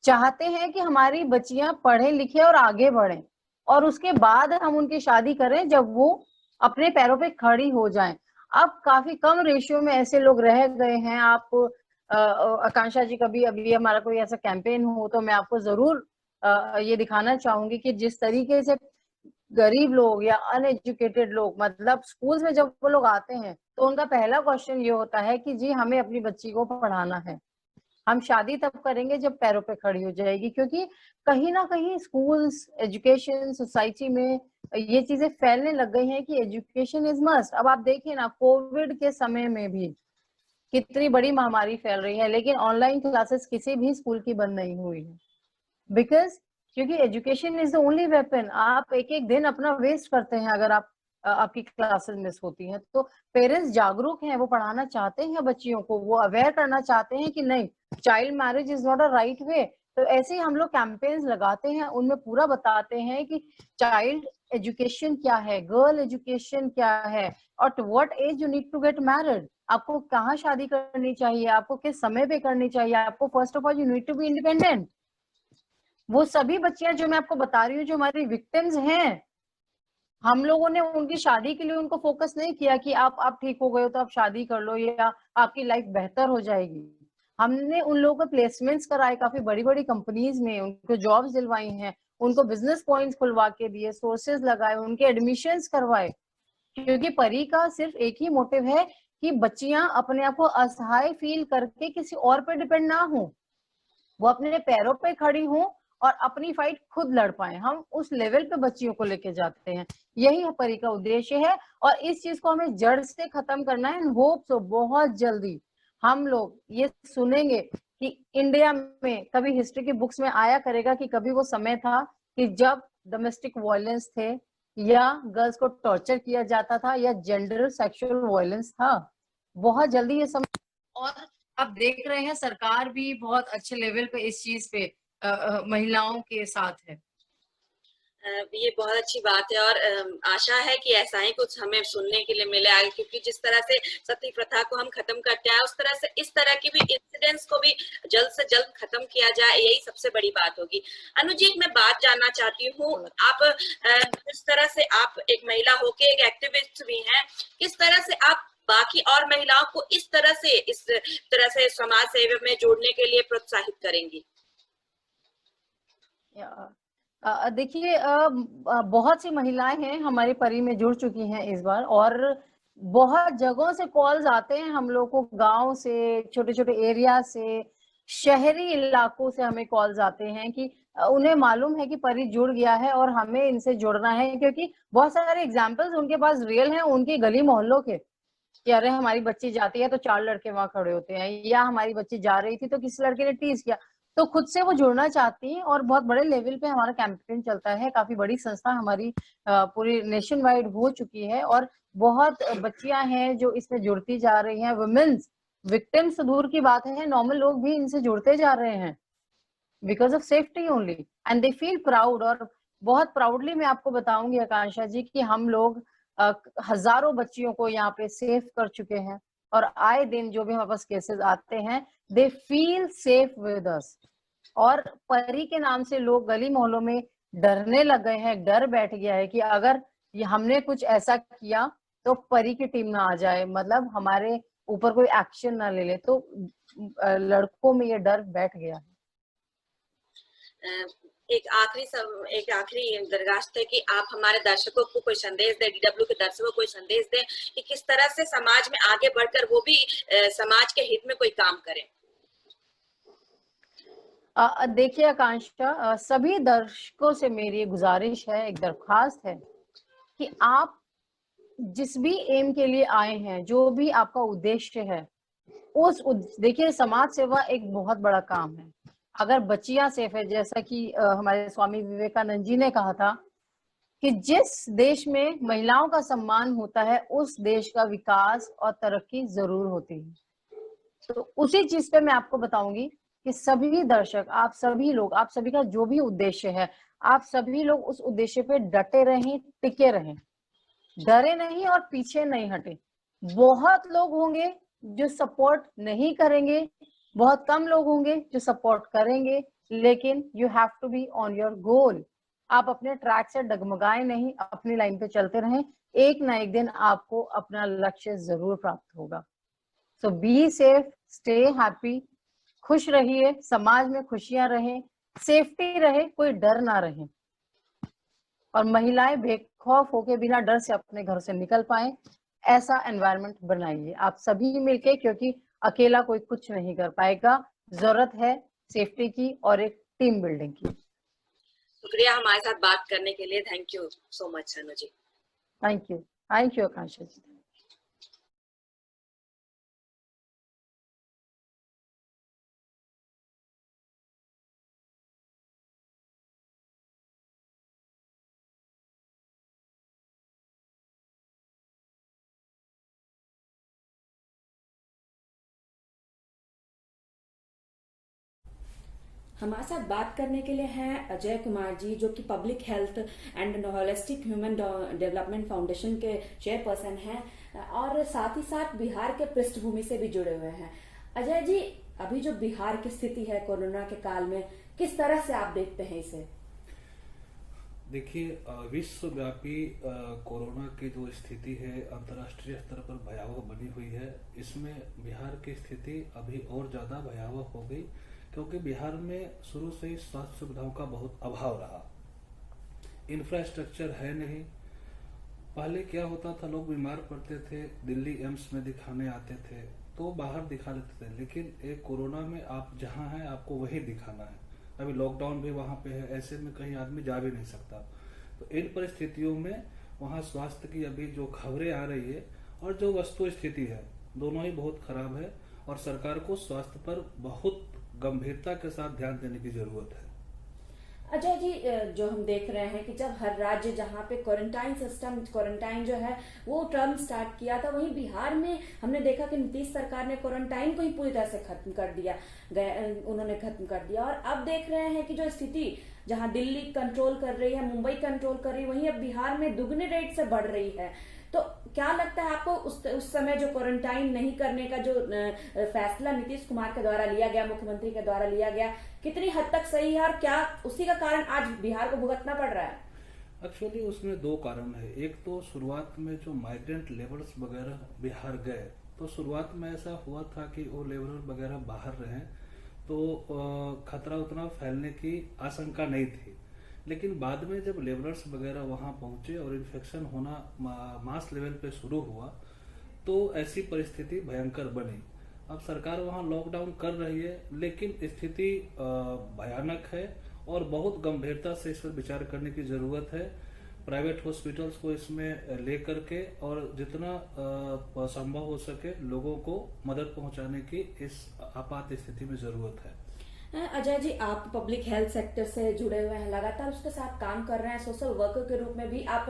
चाहते हैं कि हमारी बच्चियां पढ़े लिखे और आगे बढ़ें, और उसके बाद हम उनकी शादी करें जब वो अपने पैरों पे खड़ी हो जाएं। अब काफी कम रेशियो में ऐसे लोग रह गए हैं। आप आकांक्षा जी, कभी अभी हमारा कोई ऐसा कैंपेन हो तो मैं आपको जरूर ये दिखाना चाहूंगी कि जिस तरीके से गरीब लोग या अनएजुकेटेड लोग, मतलब स्कूल्स में जब वो लोग आते हैं तो उनका पहला क्वेश्चन ये होता है कि जी हमें अपनी बच्ची को पढ़ाना है, हम शादी तब करेंगे जब पैरों पे खड़ी हो जाएगी। क्योंकि कहीं ना कहीं स्कूल्स, एजुकेशन, सोसाइटी में ये चीजें फैलने लग गई हैं कि एजुकेशन इज मस्ट। अब आप देखिए ना, कोविड के समय में भी कितनी बड़ी महामारी फैल रही है, लेकिन ऑनलाइन क्लासेस किसी भी स्कूल की बंद नहीं हुई है, बिकॉज क्योंकि education is the only weapon. आप एक एक दिन अपना वेस्ट करते हैं अगर आपकी क्लासेस मिस होती हैं। तो पेरेंट्स जागरूक हैं, वो पढ़ाना चाहते हैं बच्चियों को, वो अवेयर करना चाहते हैं कि नहीं, child marriage is not a right way. तो ऐसे ही हम लोग कैंपेन्स लगाते हैं, उनमें पूरा बताते हैं कि चाइल्ड एजुकेशन क्या है, गर्ल एजुकेशन क्या है, और to what age you need to get married. आपको कहाँ शादी करनी चाहिए, आपको किस समय पे करनी चाहिए, आपको first of all you need to be independent. वो सभी बच्चियां जो मैं आपको बता रही हूँ, जो हमारी विक्टिम्स हैं, हम लोगों ने उनकी शादी के लिए उनको फोकस नहीं किया कि आप ठीक हो गए हो तो आप शादी कर लो या आपकी लाइफ बेहतर हो जाएगी। हमने उन लोगों को प्लेसमेंट्स कराए काफी बड़ी बड़ी कंपनीज में, उनको जॉब्स दिलवाई हैं, उनको बिजनेस पॉइंट्स खुलवा के दिए, सोर्सेज लगाए, उनके एडमिशंस करवाए, क्योंकि परी का सिर्फ एक ही मोटिव है कि बच्चियां अपने आप को असहाय फील करके किसी और पे डिपेंड ना हो, वो अपने पैरों पे खड़ी हो और अपनी फाइट खुद लड़ पाए। हम उस लेवल पे बच्चियों को लेके जाते हैं, यही परी का उद्देश्य है और इस चीज को हमें जड़ से खत्म करना है। होप सो बहुत जल्दी हम लोग ये सुनेंगे कि इंडिया में कभी हिस्ट्री की बुक्स में आया करेगा कि कभी वो समय था कि जब डोमेस्टिक वायलेंस थे या गर्ल्स को टॉर्चर किया जाता था या जेंडर सेक्सुअल वायलेंस था। बहुत जल्दी ये समय, और आप देख रहे हैं सरकार भी बहुत अच्छे लेवल पे इस चीज पे महिलाओं के साथ है। ये बहुत अच्छी बात है और आशा है कि ऐसा ही कुछ हमें सुनने के लिए मिले आगे, क्योंकि जिस तरह से सती प्रथा को हम खत्म करते हैं उस तरह से इस तरह की भी इंसिडेंट्स को भी जल्द से जल्द खत्म किया जाए, यही सबसे बड़ी बात होगी। अनुजी, मैं बात जानना चाहती हूँ, आप जिस तरह से आप एक महिला होके एक एक्टिविस्ट भी हैं, किस तरह से आप बाकी और महिलाओं को इस तरह से समाज सेवा में जोड़ने के लिए प्रोत्साहित करेंगी? देखिए, बहुत सी महिलाएं हैं हमारी परी में जुड़ चुकी हैं इस बार, और बहुत जगहों से कॉल्स आते हैं हम लोग को, गांव से, छोटे छोटे एरिया से, शहरी इलाकों से हमें कॉल्स आते हैं कि उन्हें मालूम है कि परी जुड़ गया है और हमें इनसे जुड़ना है, क्योंकि बहुत सारे एग्जाम्पल्स उनके पास रियल हैं उनकी गली मोहल्लों के, कि अरे हमारी बच्ची जाती है तो 4 लड़के वहां खड़े होते हैं, या हमारी बच्ची जा रही थी तो किसी लड़के ने टीज किया, तो खुद से वो जुड़ना चाहती हैं। और बहुत बड़े लेवल पे हमारा कैंपेन चलता है, काफी बड़ी संस्था हमारी पूरी नेशन वाइड हो चुकी है और बहुत बच्चियां हैं जो इसमें जुड़ती जा रही हैं। वुमेन्स विक्टिम्स दूर की बात है, नॉर्मल लोग भी इनसे जुड़ते जा रहे हैं because of safety only, and they feel proud. और बहुत प्राउडली मैं आपको बताऊंगी आकांक्षा जी कि हम लोग हजारों बच्चियों को यहाँ पे सेफ कर चुके हैं, और आए दिन जो भी हमारे पास केसेस आते हैं they feel safe with us. और परी के नाम से लोग गली मोहल्लों में डरने लग गए हैं, डर बैठ गया है कि अगर ये हमने कुछ ऐसा किया तो परी की टीम ना आ जाए, मतलब हमारे ऊपर कोई एक्शन ना ले ले, तो लड़कों में ये डर बैठ गया है। एक आखिरी दरखास्त है कि आप हमारे दर्शकों को कोई संदेश दें, DW के दर्शकों को कोई संदेश दें कि किस तरह से समाज में आगे बढ़कर वो भी समाज के हित में कोई काम करें। देखिए आकांक्षा, सभी दर्शकों से मेरी गुजारिश है, एक दरख्वास्त है कि आप जिस भी एम के लिए आए हैं, जो भी आपका उद्देश्य है, देखिए समाज सेवा एक बहुत बड़ा काम है। अगर बच्चियां सेफ है, जैसा कि हमारे स्वामी विवेकानंद जी ने कहा था कि जिस देश में महिलाओं का सम्मान होता है उस देश का विकास और तरक्की जरूर होती है। तो उसी चीज पे मैं आपको बताऊंगी कि सभी दर्शक, आप सभी लोग, आप सभी का जो भी उद्देश्य है, आप सभी लोग उस उद्देश्य पे डटे रहें, टिके रहें, डरे नहीं और पीछे नहीं हटे। बहुत लोग होंगे जो सपोर्ट नहीं करेंगे, बहुत कम लोग होंगे जो सपोर्ट करेंगे, लेकिन you have to be on your goal. आप अपने ट्रैक से डगमगाए नहीं, अपनी लाइन पे चलते रहें, एक ना एक दिन आपको अपना लक्ष्य जरूर प्राप्त होगा। सो बी सेफ, स्टे हैप्पी, खुश रहिए, समाज में खुशियां रहें, सेफ्टी रहे, कोई डर ना रहे, और महिलाएं बेखौफ होके बिना डर से अपने घर से निकल पाए, ऐसा एनवायरनमेंट बनाइए आप सभी मिलके, क्योंकि अकेला कोई कुछ नहीं कर पाएगा। जरूरत है सेफ्टी की और एक टीम बिल्डिंग की। शुक्रिया हमारे साथ बात करने के लिए, thank you so much Anu ji. Thank you Akanksha ji. हमारे साथ बात करने के लिए हैं अजय कुमार जी, जो कि public health and holistic human development foundation के चेयरपर्सन हैं और साथ ही साथ बिहार के पृष्ठभूमि से भी जुड़े हुए हैं। अजय जी, अभी जो बिहार की स्थिति है कोरोना के काल में, किस तरह से आप देखते हैं इसे? देखिए, विश्वव्यापी कोरोना की जो स्थिति है अंतर्राष्ट्रीय स्तर पर भयावह बनी हुई है। इसमें बिहार की स्थिति अभी और ज़्यादा भयावह हो गई, क्योंकि बिहार में शुरू से ही स्वास्थ्य सुविधाओं का बहुत अभाव रहा। इंफ्रास्ट्रक्चर है नहीं। पहले क्या होता था, लोग बीमार पड़ते थे, दिल्ली एम्स में दिखाने आते थे तो बाहर दिखा लेते थे, लेकिन एक कोरोना में आप जहाँ हैं आपको वही दिखाना है। अभी लॉकडाउन भी वहाँ पे है, ऐसे में कहीं आदमी जा भी नहीं सकता। तो इन परिस्थितियों में वहाँ स्वास्थ्य की अभी जो खबरें आ रही है और जो वस्तु स्थिति है, दोनों ही बहुत खराब है और सरकार को स्वास्थ्य पर बहुत गंभीरता के साथ ध्यान देने की जरूरत है। अजय जी, जो हम देख रहे हैं कि जब हर राज्य जहाँ पे क्वारंटाइन जो है वो टर्म स्टार्ट किया था, वहीं बिहार में हमने देखा कि नीतीश सरकार ने क्वारंटाइन को ही पूरी तरह से खत्म कर दिया, उन्होंने खत्म कर दिया। और अब देख रहे हैं कि जो स्थिति जहाँ दिल्ली कंट्रोल कर रही है, मुंबई कंट्रोल कर रही है, वहीं अब बिहार में दुगने रेट से बढ़ रही है। तो क्या लगता है आपको उस समय जो क्वारंटाइन नहीं करने का जो फैसला नीतीश कुमार के द्वारा लिया गया, मुख्यमंत्री के द्वारा लिया गया, कितनी हद तक सही है और क्या उसी का कारण आज बिहार को भुगतना पड़ रहा है? एक्चुअली उसमें दो कारण है। एक तो शुरुआत में जो माइग्रेंट लेबर्स वगैरह बिहार गए, तो शुरुआत में ऐसा हुआ था कि वो लेबर वगैरह बाहर रहे तो खतरा उतना फैलने की आशंका नहीं थी। लेकिन बाद में जब लेबरर्स वगैरह वहां पहुंचे और इन्फेक्शन होना मास लेवल पे शुरू हुआ, तो ऐसी परिस्थिति भयंकर बनी। अब सरकार वहां लॉकडाउन कर रही है, लेकिन स्थिति भयानक है और बहुत गंभीरता से इस पर विचार करने की जरूरत है। प्राइवेट हॉस्पिटल्स को इसमें लेकर के और जितना संभव हो सके लोगों को मदद पहुंचाने की इस आपात स्थिति में जरूरत है। अजय जी, आप पब्लिक हेल्थ सेक्टर से जुड़े हुए हैं, लगातार उसके साथ काम कर रहे हैं, सोशल वर्कर के रूप में भी आप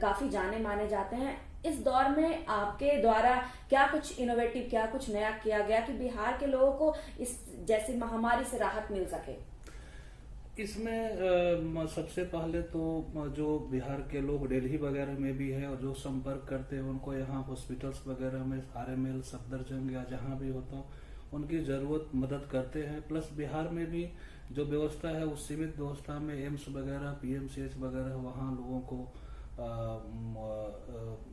काफी जाने माने जाते हैं। इस दौर में आपके द्वारा क्या कुछ इनोवेटिव, क्या कुछ नया किया गया कि बिहार के लोगों को इस जैसी महामारी से राहत मिल सके? इसमें सबसे पहले तो जो बिहार के लोग दिल्ली वगैरह में भी है और जो संपर्क करते हैं उनको यहाँ हॉस्पिटल्स वगैरह में RML, सफदरजंग या जहाँ भी होता उनकी जरूरत मदद करते हैं। प्लस बिहार में भी जो व्यवस्था है उस सीमित व्यवस्था में एम्स वगैरह, PMCH वगैरह, वहाँ लोगों को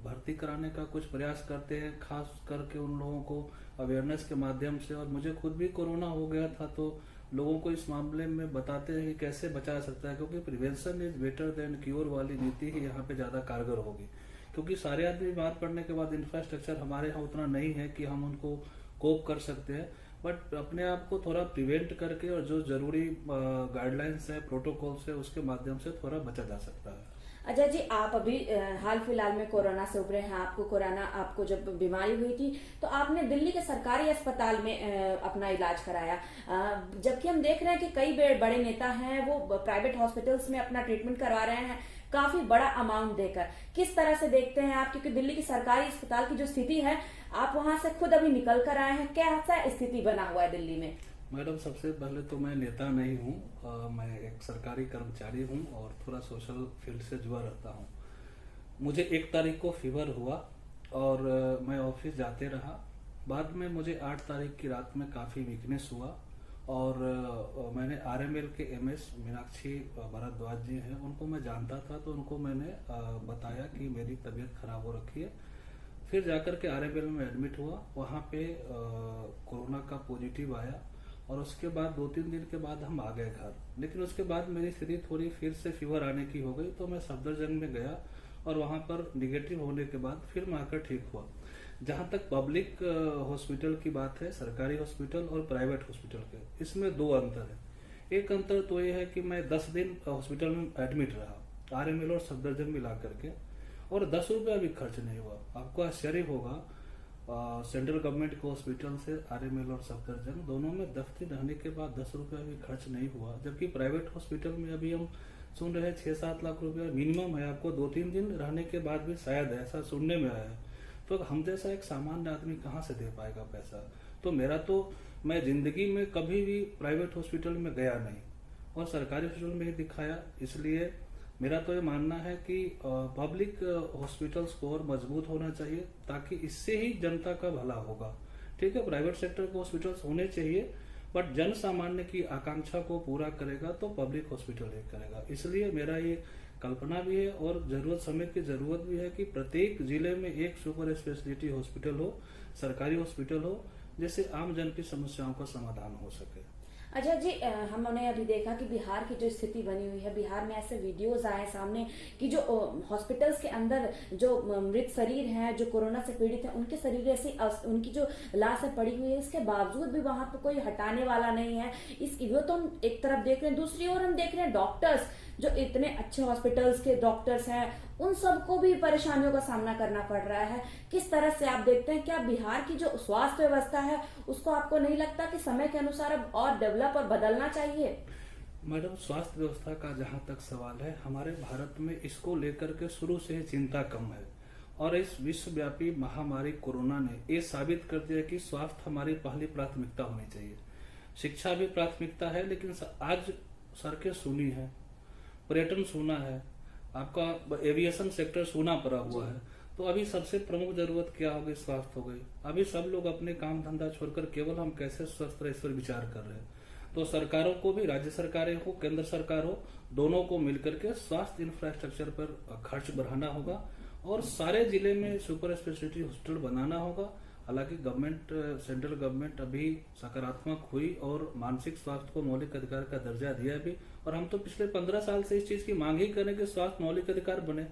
भर्ती कराने का कुछ प्रयास करते हैं, खास करके उन लोगों को अवेयरनेस के माध्यम से। और मुझे खुद भी कोरोना हो गया था तो लोगों को इस मामले में बताते हैं कि कैसे बचा सकता है, क्योंकि prevention is better than cure वाली नीति ही यहाँ पे ज्यादा कारगर होगी। क्योंकि सारे आदमी बीमार पड़ने के बाद इंफ्रास्ट्रक्चर हमारे यहाँ उतना नहीं है कि हम उनको कोप कर सकते हैं, बट अपने आप को थोड़ा प्रिवेंट करके और जो जरूरी गाइडलाइंस है, प्रोटोकॉल्स है, उसके माध्यम से थोड़ा बचा जा सकता है। अजय जी, आप अभी हाल फिलहाल में कोरोना से उभरे हैं। आपको जब बीमारी हुई थी तो आपने दिल्ली के सरकारी अस्पताल में अपना इलाज कराया, जबकि हम देख रहे हैं कि कई बड़े नेता हैं वो प्राइवेट हॉस्पिटल्स में अपना ट्रीटमेंट करवा रहे हैं काफी बड़ा अमाउंट देकर। किस तरह से देखते हैं आप, क्योंकि दिल्ली की सरकारी अस्पताल की जो स्थिति है, आप वहां से खुद अभी निकल कर आए हैं, कैसा स्थिति बना हुआ है दिल्ली में? मैडम, सबसे पहले तो मैं नेता नहीं हूँ, मैं एक सरकारी कर्मचारी हूँ और थोड़ा सोशल फील्ड से जुड़ा रहता हूँ। मुझे 1 तारीख को फीवर हुआ और मैं ऑफिस जाते रहा। बाद में मुझे 8 तारीख की रात में काफ़ी वीकनेस हुआ और मैंने RML के MS मीनाक्षी भारद्वाज जी हैं, उनको मैं जानता था, तो उनको मैंने बताया कि मेरी तबीयत खराब हो रखी है। फिर जाकर के RML में एडमिट हुआ, वहाँ पे कोरोना का पॉजिटिव आया और उसके बाद 2-3 दिन के बाद हम आ गए घर। लेकिन उसके बाद मेरी स्थिति थोड़ी फिर से फीवर आने की हो गई, तो मैं सफदरजंग में गया और वहाँ पर निगेटिव होने के बाद फिर मैं आकर ठीक हुआ। जहाँ तक पब्लिक हॉस्पिटल की बात है, सरकारी हॉस्पिटल और प्राइवेट हॉस्पिटल के, इसमें 2 अंतर है। एक अंतर तो ये है कि मैं 10 दिन हॉस्पिटल में एडमिट रहा, RML और सफदरजंग मिला करके, और 10 रुपया भी खर्च नहीं हुआ। आपको आश्चर्य होगा, सेंट्रल गवर्नमेंट के हॉस्पिटल से RML और सफदरजंग दोनों में 10 दिन रहने के बाद 10 रुपया भी खर्च नहीं हुआ। जबकि प्राइवेट हॉस्पिटल में अभी हम सुन रहे हैं 6-7 लाख रुपया मिनिमम है, आपको 2-3 दिन रहने के बाद भी शायद ऐसा सुनने में आया है। तो हम जैसा एक सामान्य आदमी कहाँ से दे पाएगा पैसा? तो मैं जिंदगी में कभी भी प्राइवेट हॉस्पिटल में गया नहीं और सरकारी हॉस्पिटल में ही दिखाया। इसलिए मेरा तो ये मानना है कि पब्लिक हॉस्पिटल्स को और मजबूत होना चाहिए, ताकि इससे ही जनता का भला होगा। ठीक है, प्राइवेट सेक्टर के हॉस्पिटल्स होने चाहिए, बट जन सामान्य की आकांक्षा को पूरा करेगा तो पब्लिक हॉस्पिटल ही करेगा। इसलिए मेरा ये कल्पना भी है और जरूरत समय की जरूरत भी है कि प्रत्येक जिले में एक सुपर स्पेशलिटी हॉस्पिटल हो, सरकारी हॉस्पिटल हो, जिससे आम जन की समस्याओं का समाधान हो सके। अजय जी, हमने अभी देखा कि बिहार की जो स्थिति बनी हुई है, बिहार में ऐसे वीडियोस आए सामने कि जो हॉस्पिटल्स के अंदर जो मृत शरीर हैं, जो कोरोना से पीड़ित हैं, उनके शरीर ऐसी उनकी जो लाश है पड़ी हुई है, इसके बावजूद भी वहां पर कोई हटाने वाला नहीं है। वो तो हम एक तरफ देख रहे हैं, दूसरी ओर हम देख रहे हैं डॉक्टर्स, जो इतने अच्छे हॉस्पिटल्स के डॉक्टर्स हैं, उन सबको भी परेशानियों का सामना करना पड़ रहा है। किस तरह से आप देखते हैं, क्या बिहार की जो स्वास्थ्य व्यवस्था है उसको आपको नहीं लगता कि समय के अनुसार अब और डेवलप और बदलना चाहिए? मैडम, स्वास्थ्य व्यवस्था का जहां तक सवाल है, हमारे भारत में इसको लेकर के शुरू से ही चिंता कम है और इस विश्वव्यापी महामारी कोरोना ने ये साबित कर दिया कि स्वास्थ्य हमारी पहली प्राथमिकता होनी चाहिए। शिक्षा भी प्राथमिकता है, लेकिन आज सड़कें सूनी है, पर्यटन सूना है, आपका एविएशन सेक्टर सूना पड़ा हुआ है, तो अभी सबसे प्रमुख जरूरत क्या हो गई? स्वास्थ्य हो गई। अभी सब लोग अपने काम धंधा छोड़कर केवल हम कैसे स्वस्थ रहे इस पर विचार कर रहे हैं। तो सरकारों को भी, राज्य सरकारें हो, केंद्र सरकार हो, दोनों को मिलकर के स्वास्थ्य इंफ्रास्ट्रक्चर पर खर्च बढ़ाना होगा और सारे जिले में सुपर स्पेशलिटी हॉस्पिटल बनाना होगा। हालांकि सेंट्रल गवर्नमेंट अभी सकारात्मक हुई और मानसिक स्वास्थ्य को मौलिक अधिकार का दर्जा दिया भी, और हम तो पिछले 15 साल से इस चीज की मांग ही करें कि स्वास्थ्य मौलिक अधिकार बने,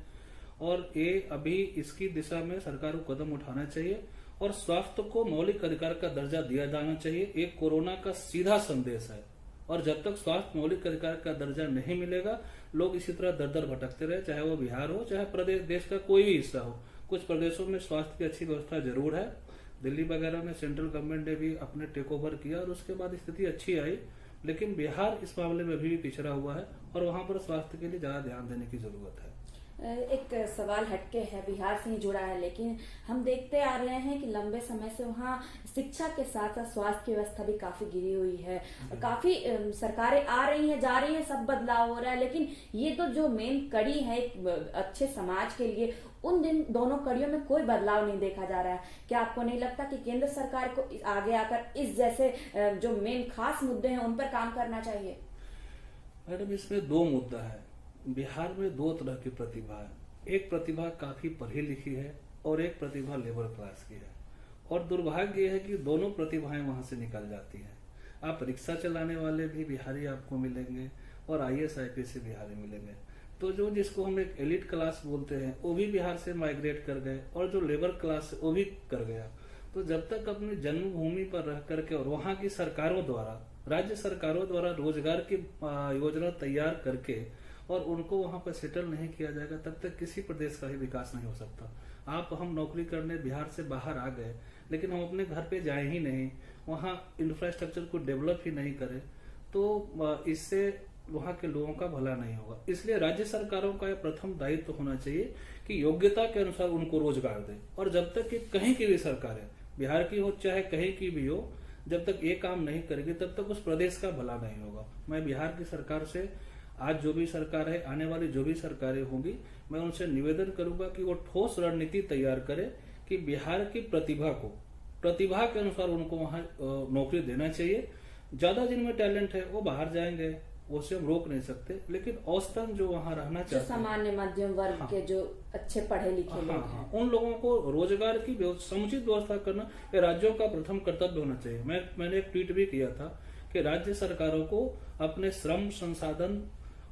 और ये अभी इसकी दिशा में सरकार को कदम उठाना चाहिए और स्वास्थ्य को मौलिक अधिकार का दर्जा दिया जाना चाहिए। एक कोरोना का सीधा संदेश है, और जब तक स्वास्थ्य मौलिक अधिकार का दर्जा नहीं मिलेगा, लोग इसी तरह दर दर भटकते रहे, चाहे वो बिहार हो, चाहे प्रदेश, देश का कोई भी हिस्सा हो। कुछ प्रदेशों में स्वास्थ्य की अच्छी व्यवस्था जरूर है, दिल्ली वगैरह में सेंट्रल गवर्नमेंट ने भी अपने टेक ओवर किया और उसके बाद स्थिति अच्छी आई, लेकिन बिहार इस मामले में अभी भी पिछड़ा हुआ है और वहां पर स्वास्थ्य के लिए ज्यादा ध्यान देने की जरूरत है। एक सवाल हटके है, बिहार से ही जुड़ा है, लेकिन हम देखते आ रहे हैं कि लंबे समय से वहाँ शिक्षा के साथ साथ स्वास्थ्य की व्यवस्था भी काफी गिरी हुई है। काफी सरकारें आ रही हैं, जा रही हैं, सब बदलाव हो रहा है, लेकिन ये तो जो मेन कड़ी है एक अच्छे समाज के लिए, उन दोनों कड़ियों में कोई बदलाव नहीं देखा जा रहा है। क्या आपको नहीं लगता कि केंद्र सरकार को आगे आकर इस जैसे जो मेन खास मुद्दे हैं उन पर काम करना चाहिए? मैडम, इसमें दो मुद्दा है। बिहार में दो तरह की प्रतिभा है। एक प्रतिभा काफी पढ़ी लिखी है और एक प्रतिभा लेबर क्लास की है, और दुर्भाग्य यह है कि दोनों प्रतिभाएं वहां से निकल जाती हैं। आप रिक्शा चलाने वाले भी बिहारी आपको मिलेंगे और IAS IPS बिहारी मिलेंगे। तो जो जिसको हम एक एलिट क्लास बोलते हैं वो भी बिहार से माइग्रेट कर गए, और जो लेबर क्लास है वो भी कर गया। तो जब तक अपनी जन्मभूमि पर रह करके और वहां की सरकारों द्वारा, राज्य सरकारों द्वारा रोजगार की योजना तैयार करके और उनको वहां पर सेटल नहीं किया जाएगा, तब तक किसी प्रदेश का ही विकास नहीं हो सकता। हम नौकरी करने बिहार से बाहर आ गए, लेकिन हम अपने घर पे जाए ही नहीं, वहां इंफ्रास्ट्रक्चर को डेवलप ही नहीं करें, तो इससे वहां के लोगों का भला नहीं होगा। इसलिए राज्य सरकारों का यह प्रथम दायित्व होना चाहिए कि योग्यता के अनुसार उनको रोजगार दे। और जब तक कि कहीं की भी सरकार है, बिहार की हो चाहे कहीं की भी हो, जब तक ये काम नहीं करेगी तब तक उस प्रदेश का भला नहीं होगा। मैं बिहार की सरकार से, आज जो भी सरकार है, आने वाली जो भी सरकारें होंगी, मैं उनसे निवेदन करूंगा कि वो ठोस रणनीति तैयार करे कि बिहार की प्रतिभा के अनुसार उनको वहां नौकरी देना चाहिए। ज्यादा जिनमें टैलेंट है वो बाहर जाएंगे, उसे हम रोक नहीं सकते, लेकिन औसतन जो वहां रहना चाहते हैं, सामान्य मध्यम वर्ग के जो अच्छे पढ़े लिखे लोग हैं, उन लोगों को रोजगार की समुचित व्यवस्था करना ये राज्यों का प्रथम कर्तव्य होना चाहिए। मैंने एक ट्वीट भी किया था कि राज्य सरकारों को अपने श्रम संसाधन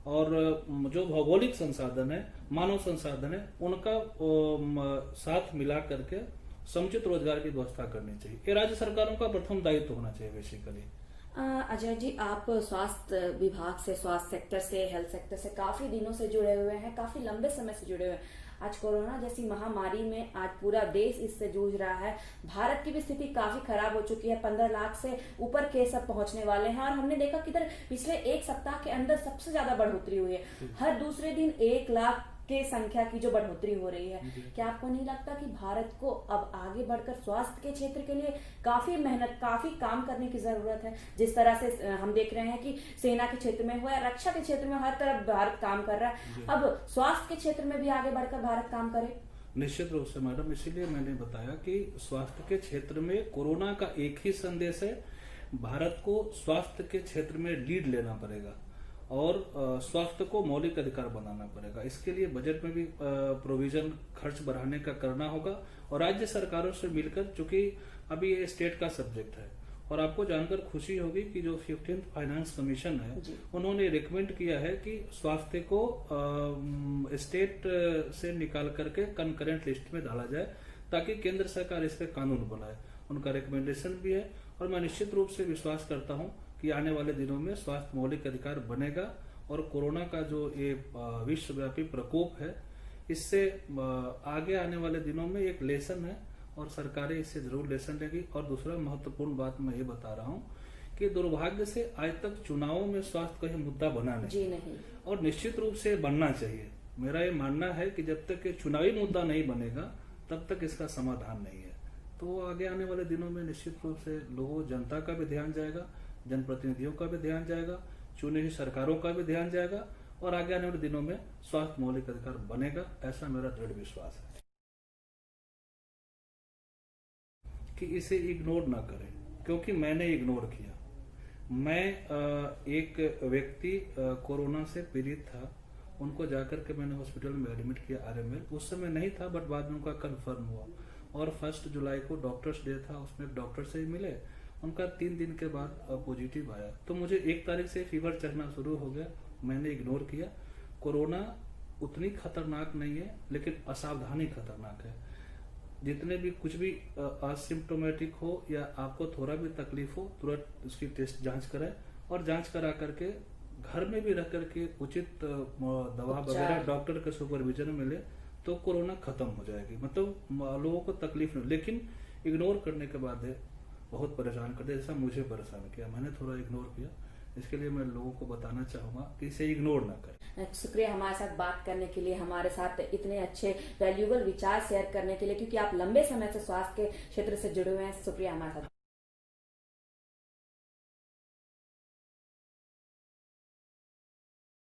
और जो भौगोलिक संसाधन है, मानव संसाधन है, उनका साथ मिला करके समुचित रोजगार की व्यवस्था करनी चाहिए। ये राज्य सरकारों का प्रथम दायित्व होना चाहिए बेसिकली। अजय जी, आप स्वास्थ्य विभाग से, स्वास्थ्य सेक्टर से, हेल्थ सेक्टर से काफी दिनों से जुड़े हुए हैं, काफी लंबे समय से जुड़े हुए हैं। आज कोरोना जैसी महामारी में आज पूरा देश इससे जूझ रहा है। भारत की भी स्थिति काफी खराब हो चुकी है, 15 लाख से ऊपर केस अब पहुंचने वाले हैं, और हमने देखा कि इधर पिछले एक सप्ताह के अंदर सबसे ज्यादा बढ़ोतरी हुई है। हर दूसरे दिन 1 लाख के संख्या की जो बढ़ोतरी हो रही है। क्या आपको नहीं लगता कि भारत को अब आगे बढ़कर स्वास्थ्य के क्षेत्र के लिए काफी मेहनत, काफी काम करने की जरूरत है? जिस तरह से हम देख रहे हैं कि सेना के क्षेत्र में हो या रक्षा के क्षेत्र में, हर तरफ भारत काम कर रहा है, अब स्वास्थ्य के क्षेत्र में भी आगे बढ़कर भारत काम करे। निश्चित रूप से मैडम, इसीलिए मैंने बताया कि स्वास्थ्य के क्षेत्र में कोरोना का एक ही संदेश है, भारत को स्वास्थ्य के क्षेत्र में लीड लेना पड़ेगा। और स्वास्थ्य को मौलिक अधिकार बनाना पड़ेगा। इसके लिए बजट में भी प्रोविजन खर्च बढ़ाने का करना होगा और राज्य सरकारों से मिलकर, चूंकि अभी ये स्टेट का सब्जेक्ट है और आपको जानकर खुशी होगी कि जो 15th फाइनेंस कमीशन है उन्होंने रिकमेंड किया है कि स्वास्थ्य को स्टेट से निकाल करके कंकरेंट लिस्ट में डाला जाए ताकि केंद्र सरकार इस पे कानून बनाए। उनका रिकमेंडेशन भी है और मैं निश्चित रूप से विश्वास करता हूं कि आने वाले दिनों में स्वास्थ्य मौलिक अधिकार बनेगा और कोरोना का जो ये विश्वव्यापी प्रकोप है इससे आगे आने वाले दिनों में एक लेसन है और सरकारें इससे जरूर लेसन लेगी। और दूसरा महत्वपूर्ण बात मैं ये बता रहा हूँ कि दुर्भाग्य से आज तक चुनावों में स्वास्थ्य कहीं मुद्दा बना नहीं और निश्चित रूप से बनना चाहिए। मेरा ये मानना है कि जब तक ये चुनावी मुद्दा नहीं बनेगा तब तक इसका समाधान नहीं है। तो आगे आने वाले दिनों में निश्चित रूप से लोगों जनता का भी ध्यान जाएगा, जनप्रतिनिधियों का भी ध्यान जाएगा, चुनी हुई सरकारों का भी ध्यान जाएगा और आगे आने वाले दिनों में स्वास्थ्य मौलिक अधिकार बनेगा, ऐसा मेरा दृढ़ विश्वास है। कि इसे इग्नोर ना करें क्योंकि मैंने इग्नोर किया। मैं एक व्यक्ति कोरोना से पीड़ित था, उनको जाकर के मैंने हॉस्पिटल में एडमिट किया RML। उस समय नहीं था बट बाद में उनका कंफर्म हुआ और 1 जुलाई को डॉक्टर्स डे था, उसमें एक डॉक्टर से मिले, उनका 3 दिन के बाद पॉजिटिव आया। तो मुझे 1 तारीख से फीवर चढ़ना शुरू हो गया, मैंने इग्नोर किया। कोरोना उतनी खतरनाक नहीं है लेकिन असावधानी खतरनाक है। जितने भी कुछ भी असिम्प्टोमेटिक हो या आपको थोड़ा भी तकलीफ हो तुरंत उसकी टेस्ट जांच करें और जांच करा करके घर में भी रह करके उचित दवा वगैरह डॉक्टर के सुपरविजन में ले तो कोरोना खत्म हो जाएगी। मतलब लोगों को तकलीफ नहीं, लेकिन इग्नोर करने के बाद बहुत परेशान कर दे, जैसा मुझे परेशान किया। मैंने थोड़ा इग्नोर किया, इसके लिए मैं लोगों को बताना चाहूंगा कि इसे इग्नोर ना करें। शुक्रिया हमारे साथ बात करने के लिए, हमारे साथ इतने अच्छे वैल्यूएबल विचार शेयर करने के लिए, क्योंकि आप लंबे समय से स्वास्थ्य के क्षेत्र से जुड़े हुए हैं। शुक्रिया हमारे साथ।